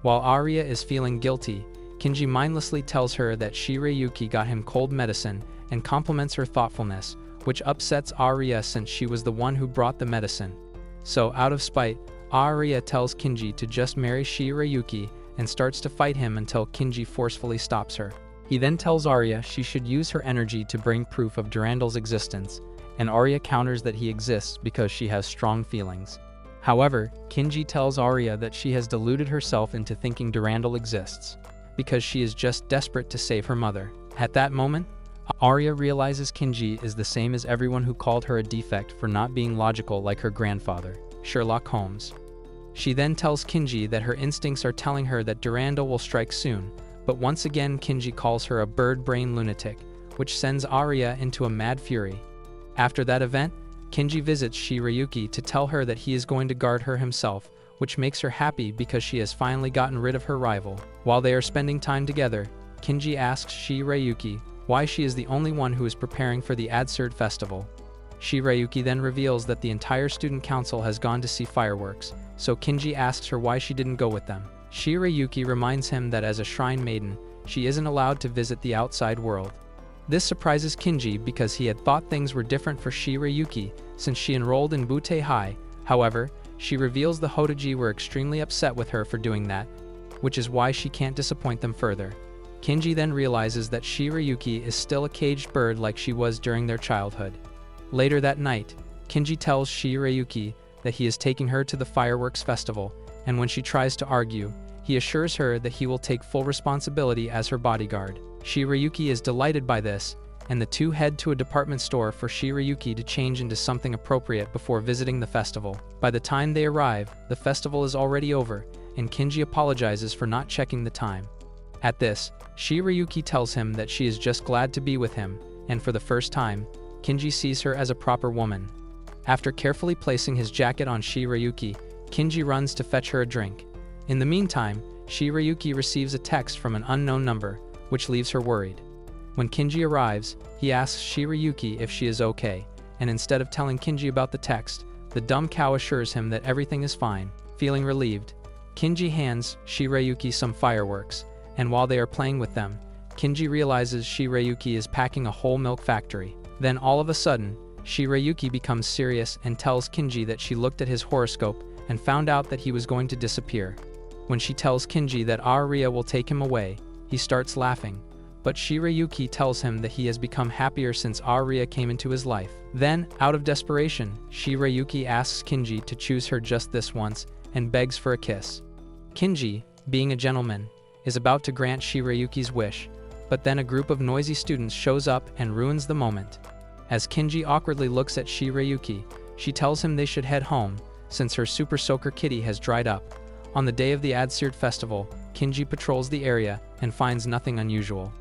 While Arya is feeling guilty, Kinji mindlessly tells her that Shiryuki got him cold medicine and compliments her thoughtfulness, which upsets Arya since she was the one who brought the medicine. So, out of spite, Arya tells Kinji to just marry Shiryuki and starts to fight him until Kinji forcefully stops her. He then tells Arya she should use her energy to bring proof of Durandal's existence, and Arya counters that he exists because she has strong feelings. However, Kinji tells Arya that she has deluded herself into thinking Durandal exists, because she is just desperate to save her mother. At that moment, Arya realizes Kinji is the same as everyone who called her a defect for not being logical like her grandfather, Sherlock Holmes. She then tells Kinji that her instincts are telling her that Durandal will strike soon, but once again Kinji calls her a bird-brain lunatic, which sends Arya into a mad fury. After that event, Kinji visits Shiryuki to tell her that he is going to guard her himself, which makes her happy because she has finally gotten rid of her rival. While they are spending time together, Kinji asks Shiryuki why she is the only one who is preparing for the Adserd festival. Shiryuki then reveals that the entire student council has gone to see fireworks, so Kinji asks her why she didn't go with them. Shiryuki reminds him that as a shrine maiden, she isn't allowed to visit the outside world. This surprises Kinji because he had thought things were different for Shiryuki since she enrolled in Butte High. However, she reveals the Hotoji were extremely upset with her for doing that, which is why she can't disappoint them further. Kinji then realizes that Shiryuki is still a caged bird like she was during their childhood. Later that night, Kinji tells Shiryuki that he is taking her to the fireworks festival, and when she tries to argue, he assures her that he will take full responsibility as her bodyguard. Shiryuki is delighted by this, and the two head to a department store for Shiryuki to change into something appropriate before visiting the festival. By the time they arrive, the festival is already over, and Kinji apologizes for not checking the time. At this, Shiryuki tells him that she is just glad to be with him, and for the first time, Kinji sees her as a proper woman. After carefully placing his jacket on Shiryuki, Kinji runs to fetch her a drink. In the meantime, Shiryuki receives a text from an unknown number, which leaves her worried. When Kinji arrives, he asks Shiryuki if she is okay, and instead of telling Kinji about the text, the dumb cow assures him that everything is fine. Feeling relieved, Kinji hands Shiryuki some fireworks, and while they are playing with them, Kinji realizes Shiryuki is packing a whole milk factory. Then all of a sudden, Shiryuki becomes serious and tells Kinji that she looked at his horoscope and found out that he was going to disappear. When she tells Kinji that Arya will take him away, he starts laughing, but Shiryuki tells him that he has become happier since Arya came into his life. Then, out of desperation, Shiryuki asks Kinji to choose her just this once and begs for a kiss. Kinji, being a gentleman, is about to grant Shiryuki's wish, but then a group of noisy students shows up and ruins the moment. As Kinji awkwardly looks at Shiryuki, she tells him they should head home, since her Super Soaker kitty has dried up. On the day of the Adserd festival, Kinji patrols the area and finds nothing unusual.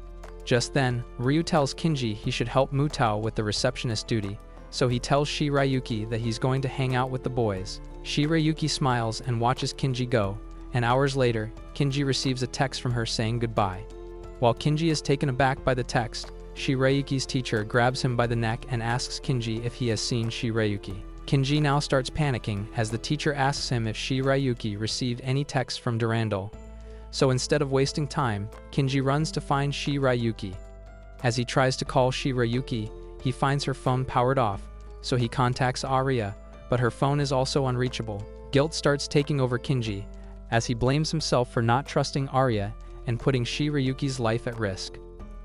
Just then, Ryu tells Kinji he should help Mutao with the receptionist duty, so he tells Shiryuki that he's going to hang out with the boys. Shiryuki smiles and watches Kinji go, and hours later, Kinji receives a text from her saying goodbye. While Kinji is taken aback by the text, Shiryuki's teacher grabs him by the neck and asks Kinji if he has seen Shiryuki. Kinji now starts panicking as the teacher asks him if Shiryuki received any text from Durandal. So instead of wasting time, Kinji runs to find Shiryuki. As he tries to call Shiryuki, he finds her phone powered off, so he contacts Arya, but her phone is also unreachable. Guilt starts taking over Kinji, as he blames himself for not trusting Arya and putting Shiryuki's life at risk.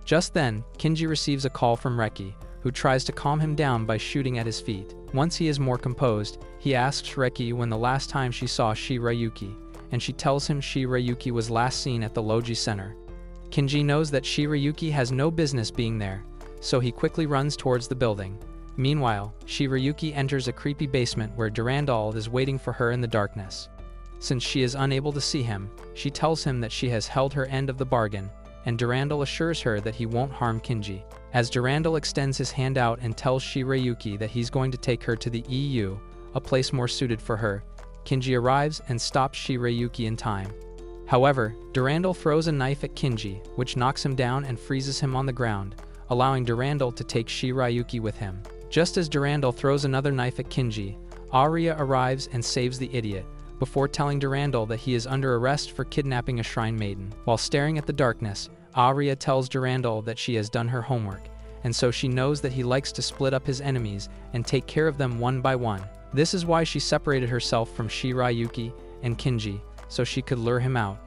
Just then, Kinji receives a call from Reki, who tries to calm him down by shooting at his feet. Once he is more composed, he asks Reki when the last time she saw Shiryuki, and she tells him Shiryuki was last seen at the Logi Center. Kinji knows that Shiryuki has no business being there, so he quickly runs towards the building. Meanwhile, Shiryuki enters a creepy basement where Durandal is waiting for her in the darkness. Since she is unable to see him, she tells him that she has held her end of the bargain, and Durandal assures her that he won't harm Kinji. As Durandal extends his hand out and tells Shiryuki that he's going to take her to the EU, a place more suited for her, Kinji arrives and stops Shiryuki in time. However, Durandal throws a knife at Kinji, which knocks him down and freezes him on the ground, allowing Durandal to take Shiryuki with him. Just as Durandal throws another knife at Kinji, Arya arrives and saves the idiot, before telling Durandal that he is under arrest for kidnapping a shrine maiden. While staring at the darkness, Arya tells Durandal that she has done her homework, and so she knows that he likes to split up his enemies and take care of them one by one. This is why she separated herself from Shiryuki and Kinji, so she could lure him out.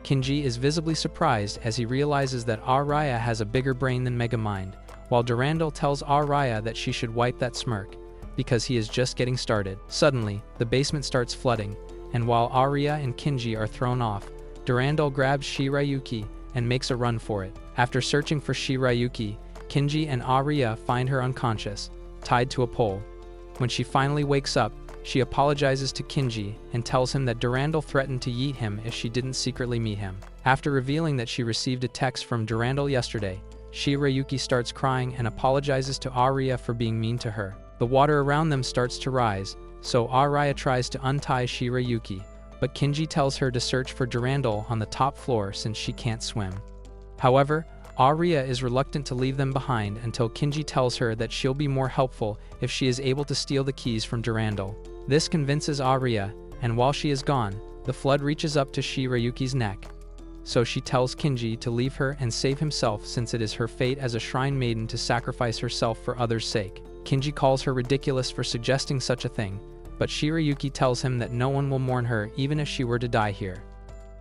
Kinji is visibly surprised as he realizes that Arya has a bigger brain than Megamind, while Durandal tells Arya that she should wipe that smirk, because he is just getting started. Suddenly, the basement starts flooding, and while Arya and Kinji are thrown off, Durandal grabs Shiryuki and makes a run for it. After searching for Shiryuki, Kinji and Arya find her unconscious, tied to a pole. When she finally wakes up, she apologizes to Kinji and tells him that Durandal threatened to yeet him if she didn't secretly meet him. After revealing that she received a text from Durandal yesterday, Shiryuki starts crying and apologizes to Arya for being mean to her. The water around them starts to rise, so Arya tries to untie Shiryuki, but Kinji tells her to search for Durandal on the top floor since she can't swim. However, Arya is reluctant to leave them behind until Kinji tells her that she'll be more helpful if she is able to steal the keys from Durandal. This convinces Arya, and while she is gone, the flood reaches up to Shiryuki's neck. So she tells Kinji to leave her and save himself since it is her fate as a shrine maiden to sacrifice herself for others' sake. Kinji calls her ridiculous for suggesting such a thing, but Shiryuki tells him that no one will mourn her even if she were to die here.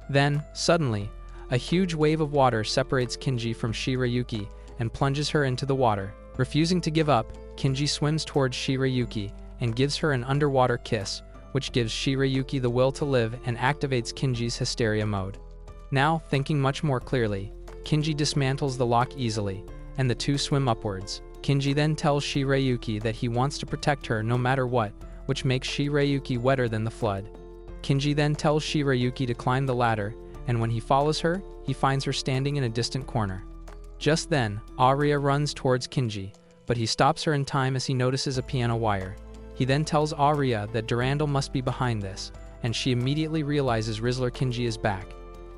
Then, suddenly, a huge wave of water separates Kinji from Shiryuki and plunges her into the water. Refusing to give up, Kinji swims towards Shiryuki and gives her an underwater kiss, which gives Shiryuki the will to live and activates Kinji's hysteria mode. Now, thinking much more clearly, Kinji dismantles the lock easily, and the two swim upwards. Kinji then tells Shiryuki that he wants to protect her no matter what, which makes Shiryuki wetter than the flood. Kinji then tells Shiryuki to climb the ladder, and when he follows her, he finds her standing in a distant corner. Just then, Arya runs towards Kinji, but he stops her in time as he notices a piano wire. He then tells Arya that Durandal must be behind this, and she immediately realizes Rizzler Kinji is back.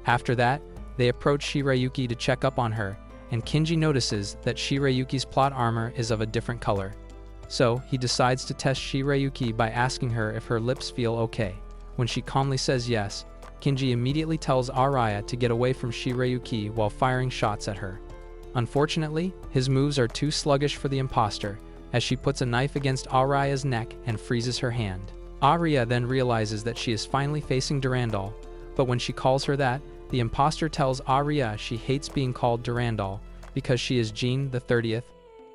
After that, they approach Shiryuki to check up on her, and Kinji notices that Shiryuki's plot armor is of a different color. So, he decides to test Shiryuki by asking her if her lips feel okay. When she calmly says yes, Kinji immediately tells Arya to get away from Shiryuki while firing shots at her. Unfortunately, his moves are too sluggish for the imposter, as she puts a knife against Arya's neck and freezes her hand. Arya then realizes that she is finally facing Durandal, but when she calls her that, the imposter tells Arya she hates being called Durandal because she is Jean the 30th,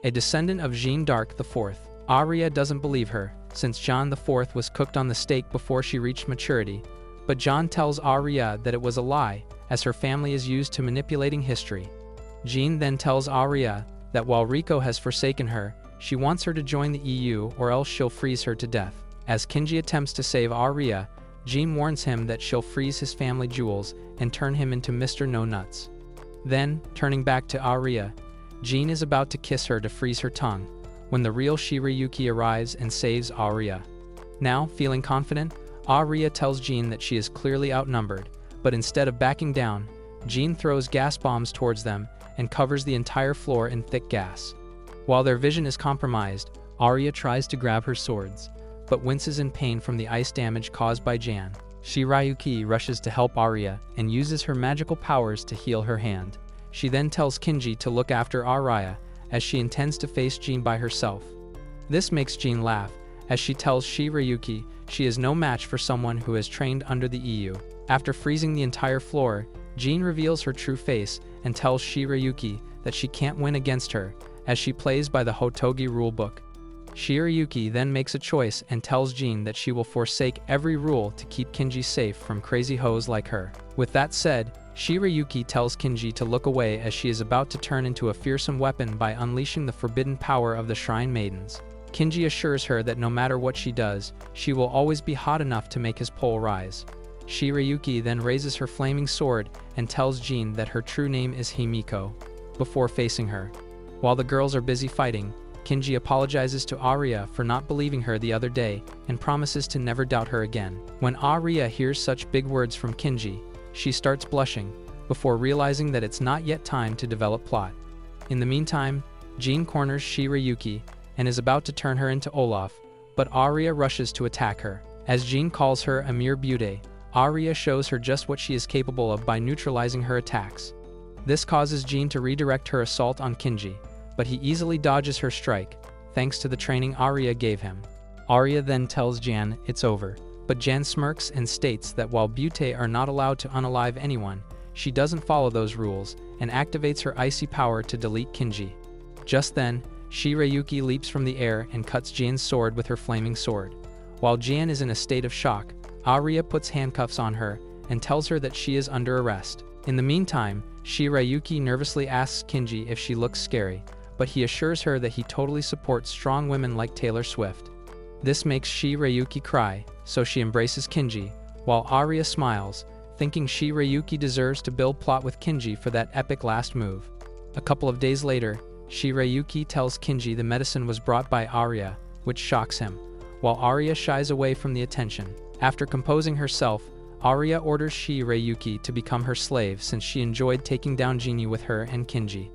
a descendant of Jeanne d'Arc the 4th. Arya doesn't believe her, since John the 4th was cooked on the stake before she reached maturity, but John tells Arya that it was a lie, as her family is used to manipulating history. Jean then tells Arya that while Rico has forsaken her, she wants her to join the EU or else she'll freeze her to death. As Kinji attempts to save Arya, Jean warns him that she'll freeze his family jewels and turn him into Mr. No Nuts. Then, turning back to Arya, Jean is about to kiss her to freeze her tongue, when the real Shiryuki arrives and saves Arya. Now, feeling confident, Arya tells Jean that she is clearly outnumbered, but instead of backing down, Jean throws gas bombs towards them and covers the entire floor in thick gas. While their vision is compromised, Arya tries to grab her swords, but winces in pain from the ice damage caused by Jan. Shiryuki rushes to help Arya and uses her magical powers to heal her hand. She then tells Kinji to look after Arya, as she intends to face Jean by herself. This makes Jean laugh, as she tells Shiryuki she is no match for someone who has trained under the EU. After freezing the entire floor, Jean reveals her true face and tells Shiryuki that she can't win against her, as she plays by the Hotogi rulebook. Shiryuki then makes a choice and tells Jean that she will forsake every rule to keep Kinji safe from crazy hoes like her. With that said, Shiryuki tells Kinji to look away as she is about to turn into a fearsome weapon by unleashing the forbidden power of the Shrine Maidens. Kinji assures her that no matter what she does, she will always be hot enough to make his pole rise. Shiryuki then raises her flaming sword and tells Jean that her true name is Himiko, before facing her. While the girls are busy fighting, Kinji apologizes to Arya for not believing her the other day and promises to never doubt her again. When Arya hears such big words from Kinji, she starts blushing, before realizing that it's not yet time to develop plot. In the meantime, Jean corners Shiryuki and is about to turn her into Olaf, but Arya rushes to attack her. As Jean calls her a mere beauty, Arya shows her just what she is capable of by neutralizing her attacks. This causes Jean to redirect her assault on Kinji, but he easily dodges her strike, thanks to the training Arya gave him. Arya then tells Jan it's over, but Jan smirks and states that while beauty are not allowed to unalive anyone, she doesn't follow those rules and activates her icy power to delete Kinji. Just then, Shiryuki leaps from the air and cuts Jan's sword with her flaming sword. While Jan is in a state of shock, Arya puts handcuffs on her and tells her that she is under arrest. In the meantime, Shiryuki nervously asks Kinji if she looks scary, but he assures her that he totally supports strong women like Taylor Swift. This makes Shiryuki cry, so she embraces Kinji, while Arya smiles, thinking Shiryuki deserves to build plot with Kinji for that epic last move. A couple of days later, Shiryuki tells Kinji the medicine was brought by Arya, which shocks him, while Arya shies away from the attention. After composing herself, Arya orders Shiryuki to become her slave since she enjoyed taking down Genie with her and Kinji.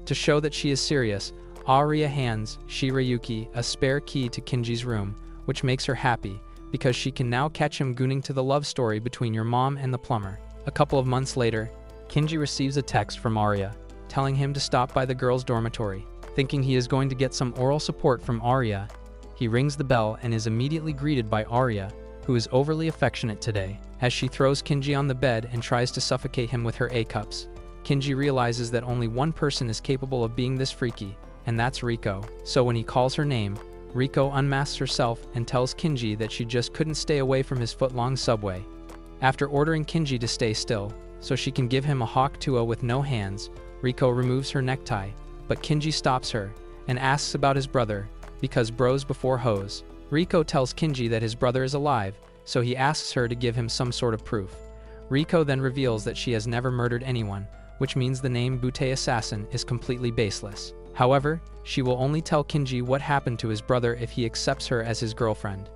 To show that she is serious, Arya hands Shiryuki a spare key to Kinji's room, which makes her happy, because she can now catch him gooning to the love story between your mom and the plumber. A couple of months later, Kinji receives a text from Arya, telling him to stop by the girls' dormitory. Thinking he is going to get some oral support from Arya, he rings the bell and is immediately greeted by Arya, who is overly affectionate today. As she throws Kinji on the bed and tries to suffocate him with her A-cups, Kinji realizes that only one person is capable of being this freaky, and that's Rico. So when he calls her name, Rico unmasks herself and tells Kinji that she just couldn't stay away from his foot-long subway. After ordering Kinji to stay still, so she can give him a hawk tuo with no hands, Rico removes her necktie, but Kinji stops her and asks about his brother, because bros before hoes. Rico tells Kinji that his brother is alive, so he asks her to give him some sort of proof. Rico then reveals that she has never murdered anyone, which means the name Butte Assassin is completely baseless. However, she will only tell Kinji what happened to his brother if he accepts her as his girlfriend.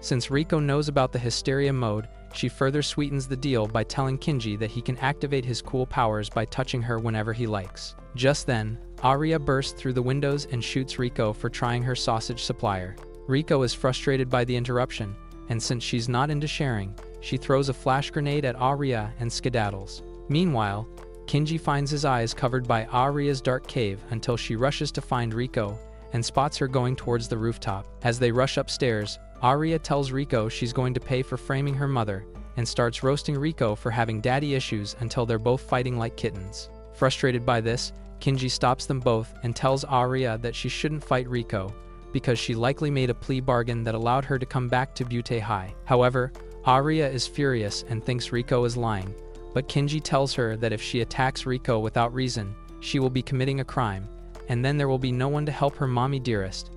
Since Rico knows about the hysteria mode, she further sweetens the deal by telling Kinji that he can activate his cool powers by touching her whenever he likes. Just then, Arya bursts through the windows and shoots Rico for trying her sausage supplier. Rico is frustrated by the interruption, and since she's not into sharing, she throws a flash grenade at Arya and skedaddles. Meanwhile, Kinji finds his eyes covered by Arya's dark cave until she rushes to find Rico and spots her going towards the rooftop. As they rush upstairs, Arya tells Rico she's going to pay for framing her mother and starts roasting Rico for having daddy issues until they're both fighting like kittens. Frustrated by this, Kinji stops them both and tells Arya that she shouldn't fight Rico because she likely made a plea bargain that allowed her to come back to Butte High. However, Arya is furious and thinks Rico is lying, but Kinji tells her that if she attacks Rico without reason, she will be committing a crime, and then there will be no one to help her mommy dearest.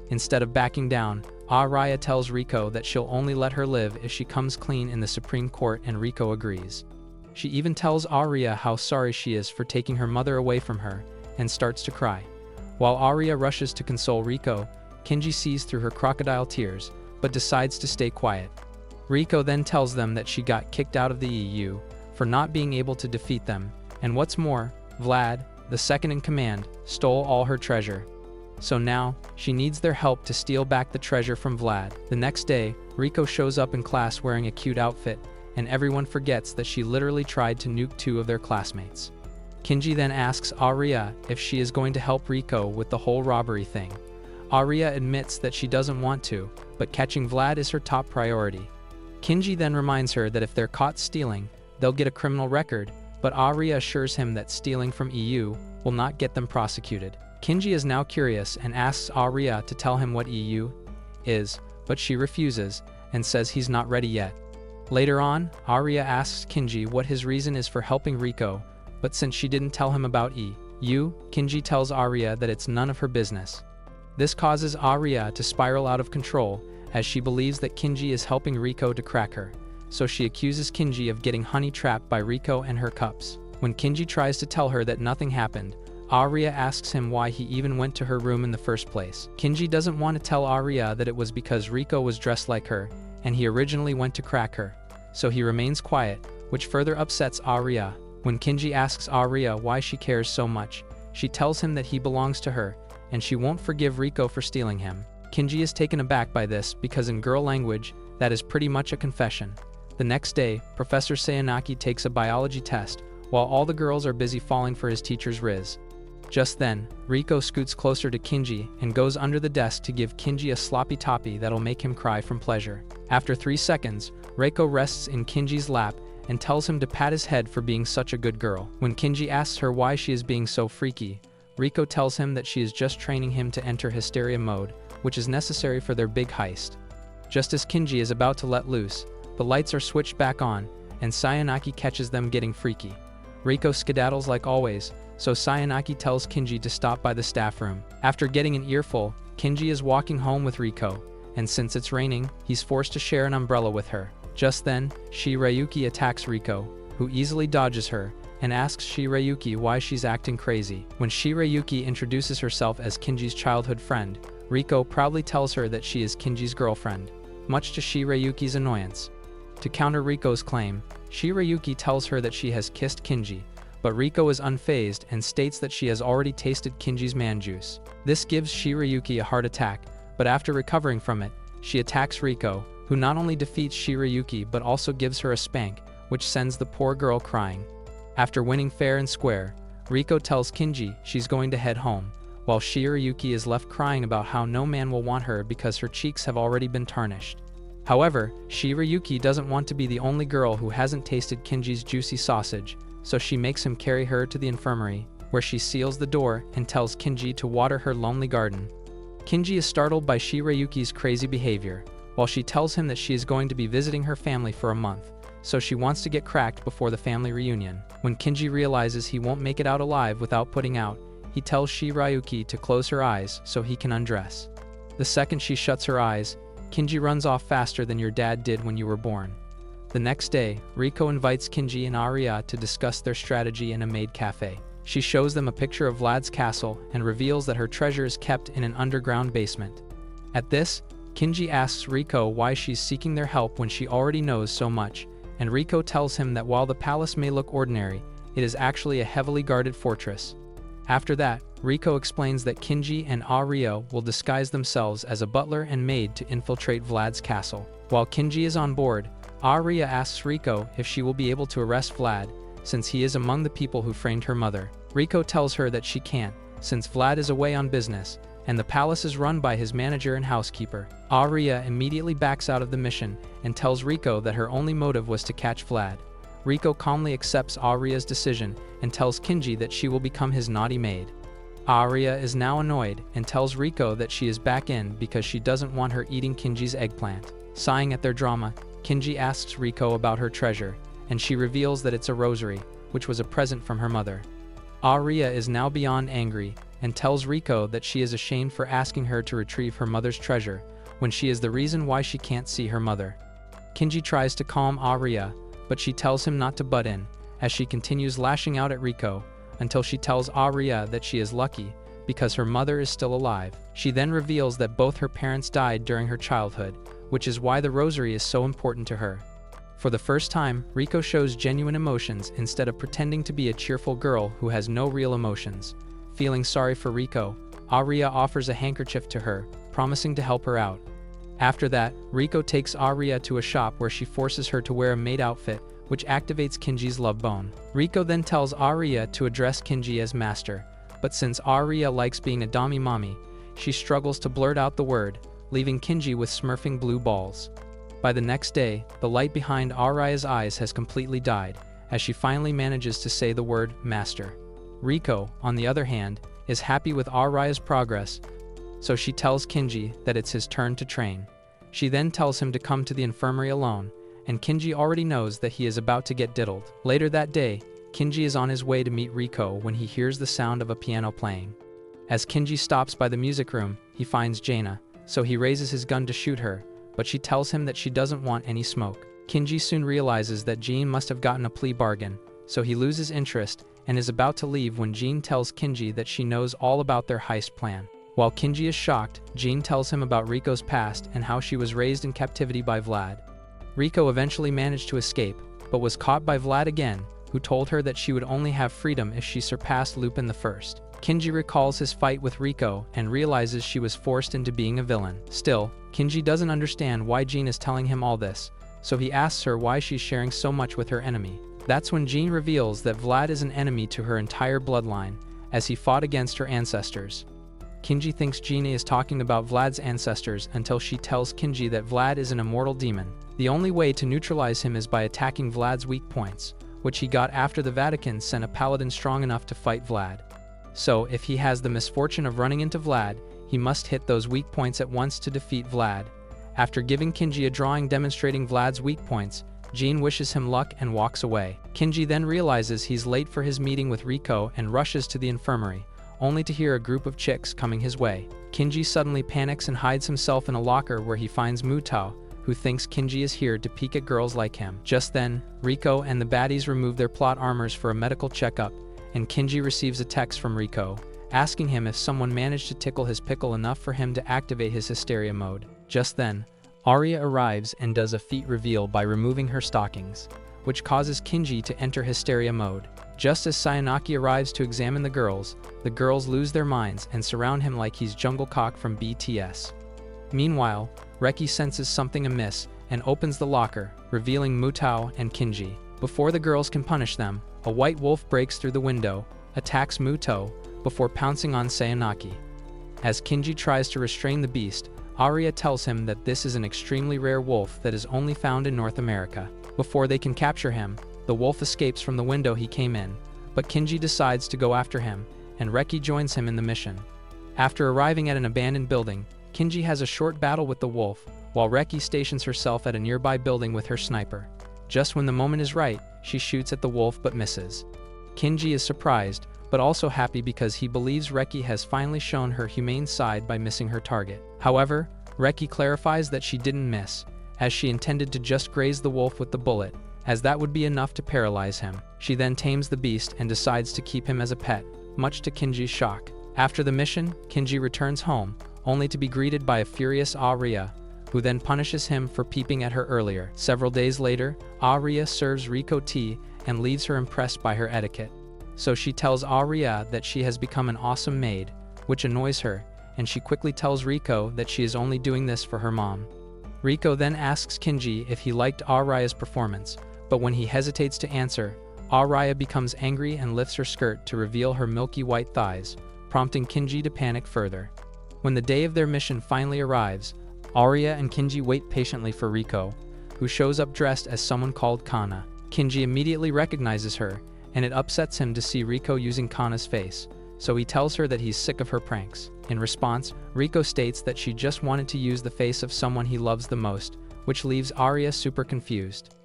Instead of backing down, Arya tells Rico that she'll only let her live if she comes clean in the Supreme Court, and Rico agrees. She even tells Arya how sorry she is for taking her mother away from her, and starts to cry. While Arya rushes to console Rico, Kinji sees through her crocodile tears, but decides to stay quiet. Rico then tells them that she got kicked out of the EU for not being able to defeat them, and what's more, Vlad, the second in command, stole all her treasure. So now, she needs their help to steal back the treasure from Vlad. The next day, Rico shows up in class wearing a cute outfit, and everyone forgets that she literally tried to nuke 2 of their classmates. Kinji then asks Arya if she is going to help Rico with the whole robbery thing. Arya admits that she doesn't want to, but catching Vlad is her top priority. Kinji then reminds her that if they're caught stealing, they'll get a criminal record, but Arya assures him that stealing from EU will not get them prosecuted. Kinji is now curious and asks Arya to tell him what EU is, but she refuses and says he's not ready yet. Later on, Arya asks Kinji what his reason is for helping Rico, but since she didn't tell him about EU, Kinji tells Arya that it's none of her business. This causes Arya to spiral out of control, as she believes that Kinji is helping Rico to crack her, so she accuses Kinji of getting honey trapped by Rico and her cups. When Kinji tries to tell her that nothing happened, Arya asks him why he even went to her room in the first place. Kinji doesn't want to tell Arya that it was because Rico was dressed like her, and he originally went to crack her. So he remains quiet, which further upsets Arya. When Kinji asks Arya why she cares so much, she tells him that he belongs to her, and she won't forgive Rico for stealing him. Kinji is taken aback by this because in girl language, that is pretty much a confession. The next day, Professor Sayanaki takes a biology test, while all the girls are busy falling for his teacher's riz. Just then, Rico scoots closer to Kinji and goes under the desk to give Kinji a sloppy toppy that'll make him cry from pleasure. After 3 seconds, Rico rests in Kinji's lap and tells him to pat his head for being such a good girl. When Kinji asks her why she is being so freaky, Rico tells him that she is just training him to enter hysteria mode, which is necessary for their big heist. Just as Kinji is about to let loose, the lights are switched back on, and Sayanaki catches them getting freaky. Rico skedaddles like always, so Sayanaki tells Kinji to stop by the staff room. After getting an earful, Kinji is walking home with Rico, and since it's raining, he's forced to share an umbrella with her. Just then, Shiryuki attacks Rico, who easily dodges her, and asks Shiryuki why she's acting crazy. When Shiryuki introduces herself as Kinji's childhood friend, Rico proudly tells her that she is Kinji's girlfriend, much to Shiryuki's annoyance. To counter Rico's claim, Shiryuki tells her that she has kissed Kinji, but Rico is unfazed and states that she has already tasted Kinji's man juice. This gives Shiryuki a heart attack, but after recovering from it, she attacks Rico, who not only defeats Shiryuki but also gives her a spank, which sends the poor girl crying. After winning fair and square, Rico tells Kinji she's going to head home, while Shiryuki is left crying about how no man will want her because her cheeks have already been tarnished. However, Shiryuki doesn't want to be the only girl who hasn't tasted Kinji's juicy sausage, so she makes him carry her to the infirmary, where she seals the door and tells Kinji to water her lonely garden. Kinji is startled by Shiryuki's crazy behavior, while she tells him that she is going to be visiting her family for a month, so she wants to get cracked before the family reunion. When Kinji realizes he won't make it out alive without putting out, he tells Shiryuki to close her eyes so he can undress. The second she shuts her eyes, Kinji runs off faster than your dad did when you were born. The next day, Rico invites Kinji and Arya to discuss their strategy in a maid cafe. She shows them a picture of Vlad's castle and reveals that her treasure is kept in an underground basement. At this, Kinji asks Rico why she's seeking their help when she already knows so much, and Rico tells him that while the palace may look ordinary, it is actually a heavily guarded fortress. After that, Rico explains that Kinji and Arya will disguise themselves as a butler and maid to infiltrate Vlad's castle. While Kinji is on board, Arya asks Rico if she will be able to arrest Vlad, since he is among the people who framed her mother. Rico tells her that she can't, since Vlad is away on business, and the palace is run by his manager and housekeeper. Arya immediately backs out of the mission and tells Rico that her only motive was to catch Vlad. Rico calmly accepts Arya's decision and tells Kinji that she will become his naughty maid. Arya is now annoyed and tells Rico that she is back in because she doesn't want her eating Kinji's eggplant. Sighing at their drama, Kinji asks Rico about her treasure, and she reveals that it's a rosary, which was a present from her mother. Arya is now beyond angry and tells Rico that she is ashamed for asking her to retrieve her mother's treasure when she is the reason why she can't see her mother. Kinji tries to calm Arya, but she tells him not to butt in, as she continues lashing out at Rico until she tells Arya that she is lucky because her mother is still alive. She then reveals that both her parents died during her childhood, which is why the rosary is so important to her. For the first time, Rico shows genuine emotions instead of pretending to be a cheerful girl who has no real emotions. Feeling sorry for Rico, Arya offers a handkerchief to her, promising to help her out. After that, Rico takes Arya to a shop where she forces her to wear a maid outfit, which activates Kinji's love bone. Rico then tells Arya to address Kinji as master, but since Arya likes being a dummy mommy, she struggles to blurt out the word, leaving Kinji with smurfing blue balls. By the next day, the light behind Arya's eyes has completely died, as she finally manages to say the word master. Rico, on the other hand, is happy with Arya's progress, so she tells Kinji that it's his turn to train. She then tells him to come to the infirmary alone, and Kinji already knows that he is about to get diddled. Later that day, Kinji is on his way to meet Rico when he hears the sound of a piano playing. As Kinji stops by the music room, he finds Jaina, so he raises his gun to shoot her, but she tells him that she doesn't want any smoke. Kinji soon realizes that Jean must have gotten a plea bargain, so he loses interest and is about to leave when Jean tells Kinji that she knows all about their heist plan. While Kinji is shocked, Jean tells him about Rico's past and how she was raised in captivity by Vlad. Rico eventually managed to escape, but was caught by Vlad again, who told her that she would only have freedom if she surpassed Lupin I. Kinji recalls his fight with Rico and realizes she was forced into being a villain. Still, Kinji doesn't understand why Jean is telling him all this, so he asks her why she's sharing so much with her enemy. That's when Jean reveals that Vlad is an enemy to her entire bloodline, as he fought against her ancestors. Kinji thinks Jean is talking about Vlad's ancestors until she tells Kinji that Vlad is an immortal demon. The only way to neutralize him is by attacking Vlad's weak points, which he got after the Vatican sent a paladin strong enough to fight Vlad. So, if he has the misfortune of running into Vlad, he must hit those weak points at once to defeat Vlad. After giving Kinji a drawing demonstrating Vlad's weak points, Jean wishes him luck and walks away. Kinji then realizes he's late for his meeting with Rico and rushes to the infirmary, only to hear a group of chicks coming his way. Kinji suddenly panics and hides himself in a locker where he finds Mutao, who thinks Kinji is here to peek at girls like him. Just then, Rico and the baddies remove their plot armors for a medical checkup, and Kinji receives a text from Rico, asking him if someone managed to tickle his pickle enough for him to activate his hysteria mode. Just then, Arya arrives and does a feat reveal by removing her stockings, which causes Kinji to enter hysteria mode. Just as Sayonaki arrives to examine the girls lose their minds and surround him like he's Jungle Cock from BTS. Meanwhile, Reki senses something amiss and opens the locker, revealing Mutao and Kinji. Before the girls can punish them, a white wolf breaks through the window, attacks Mutao, before pouncing on Sayonaki. As Kinji tries to restrain the beast, Arya tells him that this is an extremely rare wolf that is only found in North America. Before they can capture him, the wolf escapes from the window he came in, but Kinji decides to go after him, and Reki joins him in the mission. After arriving at an abandoned building, Kinji has a short battle with the wolf, while Reki stations herself at a nearby building with her sniper. Just when the moment is right, she shoots at the wolf but misses. Kinji is surprised, but also happy because he believes Reki has finally shown her humane side by missing her target. However, Reki clarifies that she didn't miss, as she intended to just graze the wolf with the bullet, as that would be enough to paralyze him. She then tames the beast and decides to keep him as a pet, much to Kinji's shock. After the mission, Kinji returns home, only to be greeted by a furious Arya, who then punishes him for peeping at her earlier. Several days later, Arya serves Rico tea and leaves her impressed by her etiquette. So she tells Arya that she has become an awesome maid, which annoys her, and she quickly tells Rico that she is only doing this for her mom. Rico then asks Kinji if he liked Arya's performance, but when he hesitates to answer, Arya becomes angry and lifts her skirt to reveal her milky white thighs, prompting Kinji to panic further. When the day of their mission finally arrives, Arya and Kinji wait patiently for Rico, who shows up dressed as someone called Kana. Kinji immediately recognizes her, and it upsets him to see Rico using Kana's face, so he tells her that he's sick of her pranks. In response, Rico states that she just wanted to use the face of someone he loves the most, which leaves Arya super confused.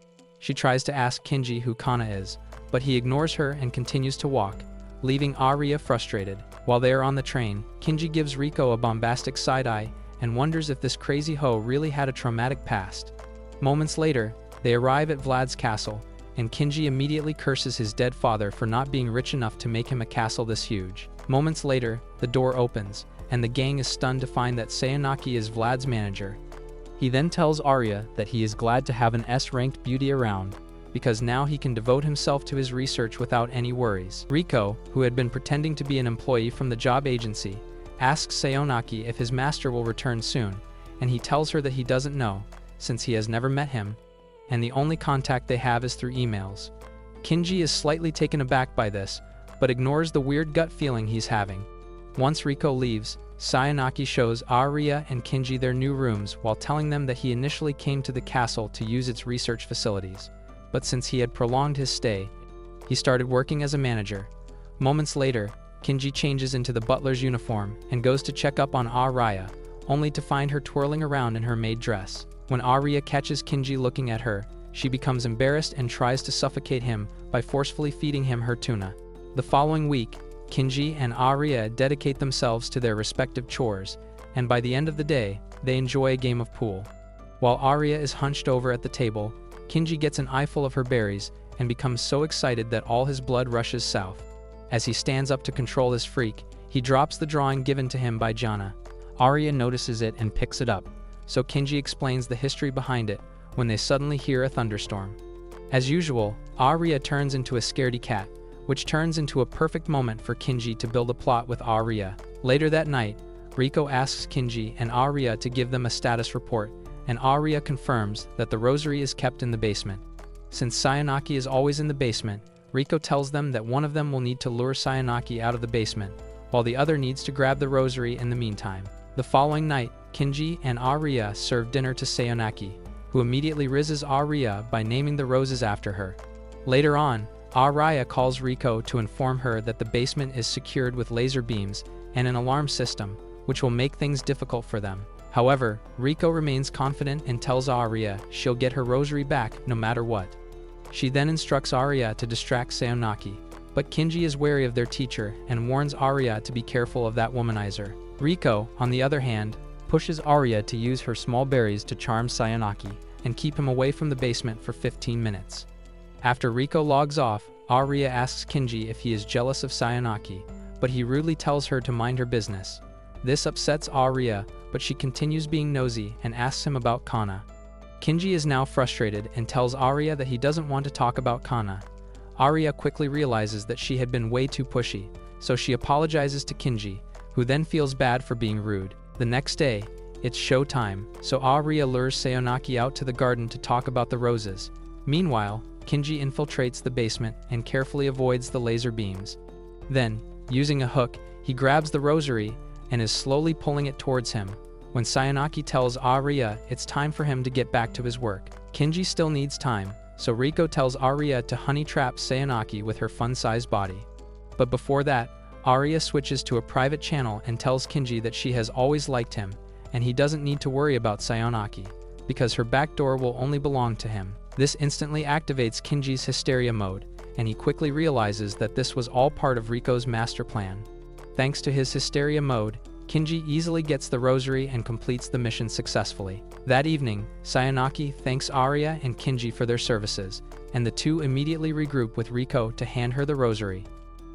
She tries to ask Kinji who Kana is, but he ignores her and continues to walk, leaving Arya frustrated. While they are on the train, Kinji gives Rico a bombastic side-eye and wonders if this crazy hoe really had a traumatic past. Moments later, they arrive at Vlad's castle, and Kinji immediately curses his dead father for not being rich enough to make him a castle this huge. Moments later, the door opens, and the gang is stunned to find that Sayonaki is Vlad's manager. He then tells Arya that he is glad to have an S-ranked beauty around, because now he can devote himself to his research without any worries. Rico, who had been pretending to be an employee from the job agency, asks Sayonaki if his master will return soon, and he tells her that he doesn't know, since he has never met him, and the only contact they have is through emails. Kinji is slightly taken aback by this, but ignores the weird gut feeling he's having. Once Rico leaves, Sayonaki shows Arya and Kinji their new rooms while telling them that he initially came to the castle to use its research facilities, but since he had prolonged his stay, he started working as a manager. Moments later, Kinji changes into the butler's uniform and goes to check up on Arya, only to find her twirling around in her maid dress. When Arya catches Kinji looking at her, she becomes embarrassed and tries to suffocate him by forcefully feeding him her tuna. The following week, Kinji and Arya dedicate themselves to their respective chores, and by the end of the day, they enjoy a game of pool. While Arya is hunched over at the table, Kinji gets an eyeful of her berries and becomes so excited that all his blood rushes south. As he stands up to control his freak, he drops the drawing given to him by Jana. Arya notices it and picks it up, so Kinji explains the history behind it when they suddenly hear a thunderstorm. As usual, Arya turns into a scaredy cat, which turns into a perfect moment for Kinji to build a plot with Arya. Later that night, Rico asks Kinji and Arya to give them a status report, and Arya confirms that the rosary is kept in the basement. Since Sayonaki is always in the basement, Rico tells them that one of them will need to lure Sayonaki out of the basement, while the other needs to grab the rosary in the meantime. The following night, Kinji and Arya serve dinner to Sayonaki, who immediately rizzes Arya by naming the roses after her. Later on, Arya calls Rico to inform her that the basement is secured with laser beams and an alarm system, which will make things difficult for them. However, Rico remains confident and tells Arya she'll get her rosary back no matter what. She then instructs Arya to distract Sayonaki, but Kinji is wary of their teacher and warns Arya to be careful of that womanizer. Rico, on the other hand, pushes Arya to use her small berries to charm Sayonaki and keep him away from the basement for 15 minutes. After Rico logs off, Arya asks Kinji if he is jealous of Sayonaki, but he rudely tells her to mind her business. This upsets Arya, but she continues being nosy and asks him about Kana. Kinji is now frustrated and tells Arya that he doesn't want to talk about Kana. Arya quickly realizes that she had been way too pushy, so she apologizes to Kinji, who then feels bad for being rude. The next day, it's show time, so Arya lures Sayonaki out to the garden to talk about the roses. Meanwhile, Kinji infiltrates the basement and carefully avoids the laser beams. Then, using a hook, he grabs the rosary and is slowly pulling it towards him. When Sayonaki tells Arya it's time for him to get back to his work, Kinji still needs time, so Rico tells Arya to honey trap Sayonaki with her fun-sized body. But before that, Arya switches to a private channel and tells Kinji that she has always liked him, and he doesn't need to worry about Sayonaki, because her back door will only belong to him. This instantly activates Kinji's hysteria mode, and he quickly realizes that this was all part of Rico's master plan. Thanks to his hysteria mode, Kinji easily gets the rosary and completes the mission successfully. That evening, Sayonaki thanks Arya and Kinji for their services, and the two immediately regroup with Rico to hand her the rosary.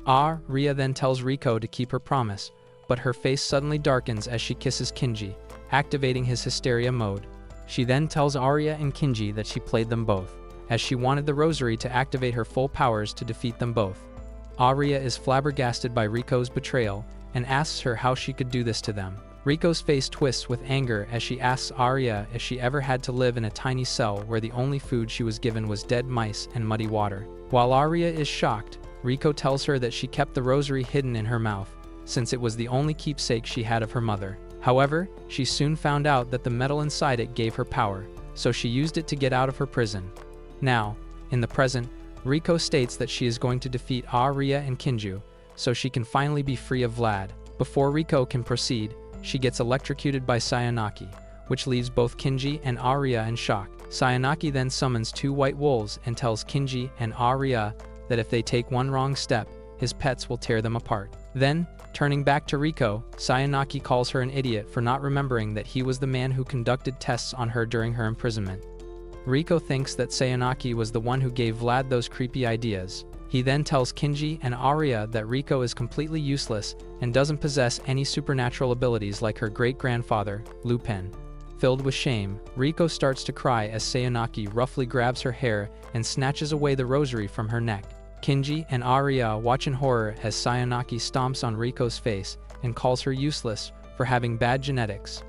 Arya then tells Rico to keep her promise, but her face suddenly darkens as she kisses Kinji, activating his hysteria mode. She then tells Arya and Kinji that she played them both, as she wanted the rosary to activate her full powers to defeat them both. Arya is flabbergasted by Rico's betrayal and asks her how she could do this to them. Rico's face twists with anger as she asks Arya if she ever had to live in a tiny cell where the only food she was given was dead mice and muddy water. While Arya is shocked, Rico tells her that she kept the rosary hidden in her mouth, since it was the only keepsake she had of her mother. However, she soon found out that the metal inside it gave her power, so she used it to get out of her prison. Now, in the present, Rico states that she is going to defeat Arya and Kinju, so she can finally be free of Vlad. Before Rico can proceed, she gets electrocuted by Sayonaki, which leaves both Kinji and Arya in shock. Sayonaki then summons two white wolves and tells Kinji and Arya that if they take one wrong step, his pets will tear them apart. Then, turning back to Rico, Sayonaki calls her an idiot for not remembering that he was the man who conducted tests on her during her imprisonment. Rico thinks that Sayonaki was the one who gave Vlad those creepy ideas. He then tells Kinji and Arya that Rico is completely useless and doesn't possess any supernatural abilities like her great-grandfather, Lupin. Filled with shame, Rico starts to cry as Sayonaki roughly grabs her hair and snatches away the rosary from her neck. Kinji and Arya watch in horror as Sayonaki stomps on Rico's face and calls her useless for having bad genetics.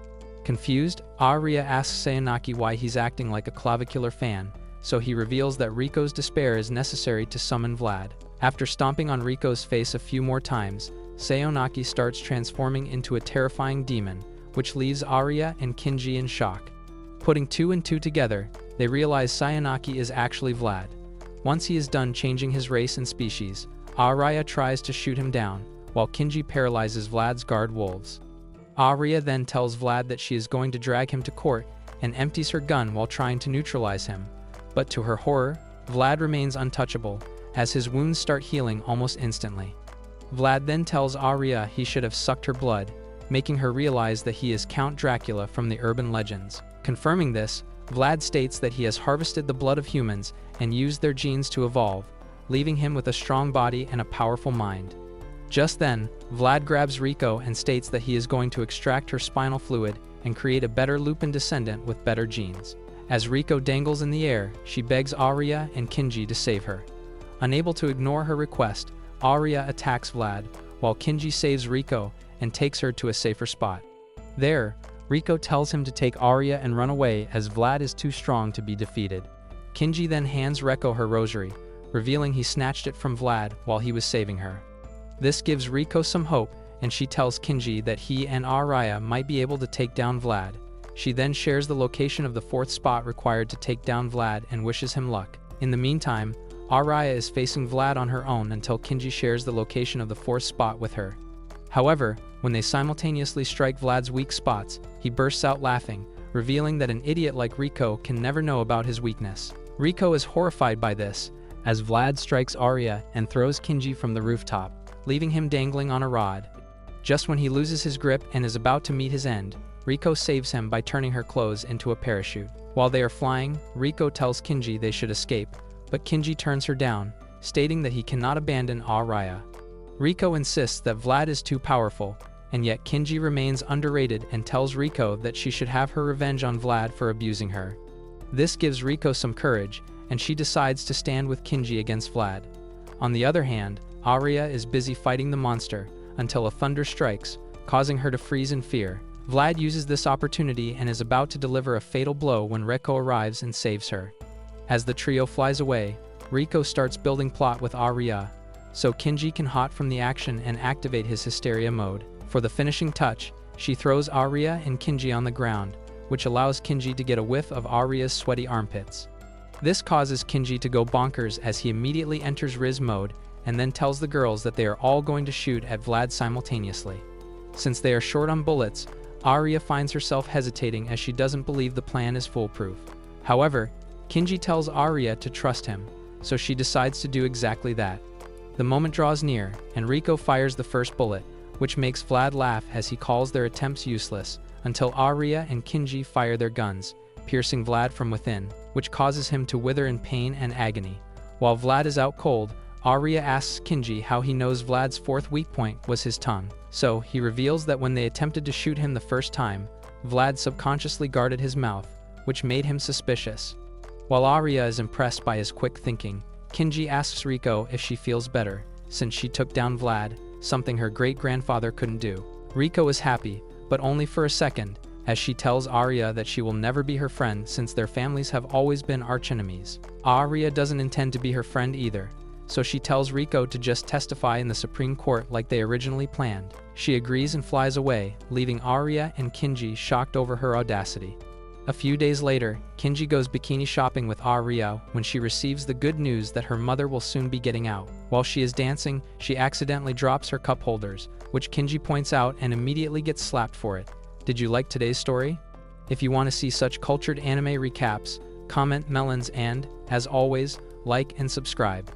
Confused, Arya asks Sayonaki why he's acting like a clavicular fan, so he reveals that Rico's despair is necessary to summon Vlad. After stomping on Rico's face a few more times, Sayonaki starts transforming into a terrifying demon, which leaves Arya and Kinji in shock. Putting two and two together, they realize Sayonaki is actually Vlad. Once he is done changing his race and species, Arya tries to shoot him down, while Kinji paralyzes Vlad's guard wolves. Arya then tells Vlad that she is going to drag him to court and empties her gun while trying to neutralize him. But to her horror, Vlad remains untouchable, as his wounds start healing almost instantly. Vlad then tells Arya he should have sucked her blood, making her realize that he is Count Dracula from the urban legends. Confirming this, Vlad states that he has harvested the blood of humans and used their genes to evolve, leaving him with a strong body and a powerful mind. Just then, Vlad grabs Rico and states that he is going to extract her spinal fluid and create a better Lupin descendant with better genes. As Rico dangles in the air, she begs Arya and Kinji to save her. Unable to ignore her request, Arya attacks Vlad, while Kinji saves Rico and takes her to a safer spot. There, Rico tells him to take Arya and run away as Vlad is too strong to be defeated. Kinji then hands Rico her rosary, revealing he snatched it from Vlad while he was saving her. This gives Rico some hope, and she tells Kinji that he and Arya might be able to take down Vlad. She then shares the location of the fourth spot required to take down Vlad and wishes him luck. In the meantime, Arya is facing Vlad on her own until Kinji shares the location of the fourth spot with her. However, when they simultaneously strike Vlad's weak spots, he bursts out laughing, revealing that an idiot like Rico can never know about his weakness. Rico is horrified by this, as Vlad strikes Arya and throws Kinji from the rooftop, leaving him dangling on a rod. Just when he loses his grip and is about to meet his end, Rico saves him by turning her clothes into a parachute. While they are flying, Rico tells Kinji they should escape, but Kinji turns her down, stating that he cannot abandon Arya. Rico insists that Vlad is too powerful, and yet Kinji remains underrated and tells Rico that she should have her revenge on Vlad for abusing her. This gives Rico some courage, and she decides to stand with Kinji against Vlad. On the other hand, Arya is busy fighting the monster until a thunder strikes, causing her to freeze in fear. Vlad uses this opportunity and is about to deliver a fatal blow when Rico arrives and saves her. As the trio flies away, Rico starts building plot with Arya, so Kinji can hot from the action and activate his hysteria mode. For the finishing touch, she throws Arya and Kinji on the ground, which allows Kinji to get a whiff of Arya's sweaty armpits. This causes Kinji to go bonkers as he immediately enters Riz mode and then tells the girls that they are all going to shoot at Vlad simultaneously. Since they are short on bullets, Arya finds herself hesitating as she doesn't believe the plan is foolproof. However, Kinji tells Arya to trust him, so she decides to do exactly that. The moment draws near, and Rico fires the first bullet, which makes Vlad laugh as he calls their attempts useless, until Arya and Kinji fire their guns, piercing Vlad from within, which causes him to wither in pain and agony. While Vlad is out cold, Arya asks Kinji how he knows Vlad's fourth weak point was his tongue. So, he reveals that when they attempted to shoot him the first time, Vlad subconsciously guarded his mouth, which made him suspicious. While Arya is impressed by his quick thinking, Kinji asks Rico if she feels better, since she took down Vlad, something her great-grandfather couldn't do. Rico is happy, but only for a second, as she tells Arya that she will never be her friend since their families have always been archenemies. Arya doesn't intend to be her friend either, so she tells Rico to just testify in the Supreme Court like they originally planned. She agrees and flies away, leaving Arya and Kinji shocked over her audacity. A few days later, Kinji goes bikini shopping with Arya when she receives the good news that her mother will soon be getting out. While she is dancing, she accidentally drops her cup holders, which Kinji points out and immediately gets slapped for it. Did you like today's story? If you want to see such cultured anime recaps, comment melons and, as always, like and subscribe.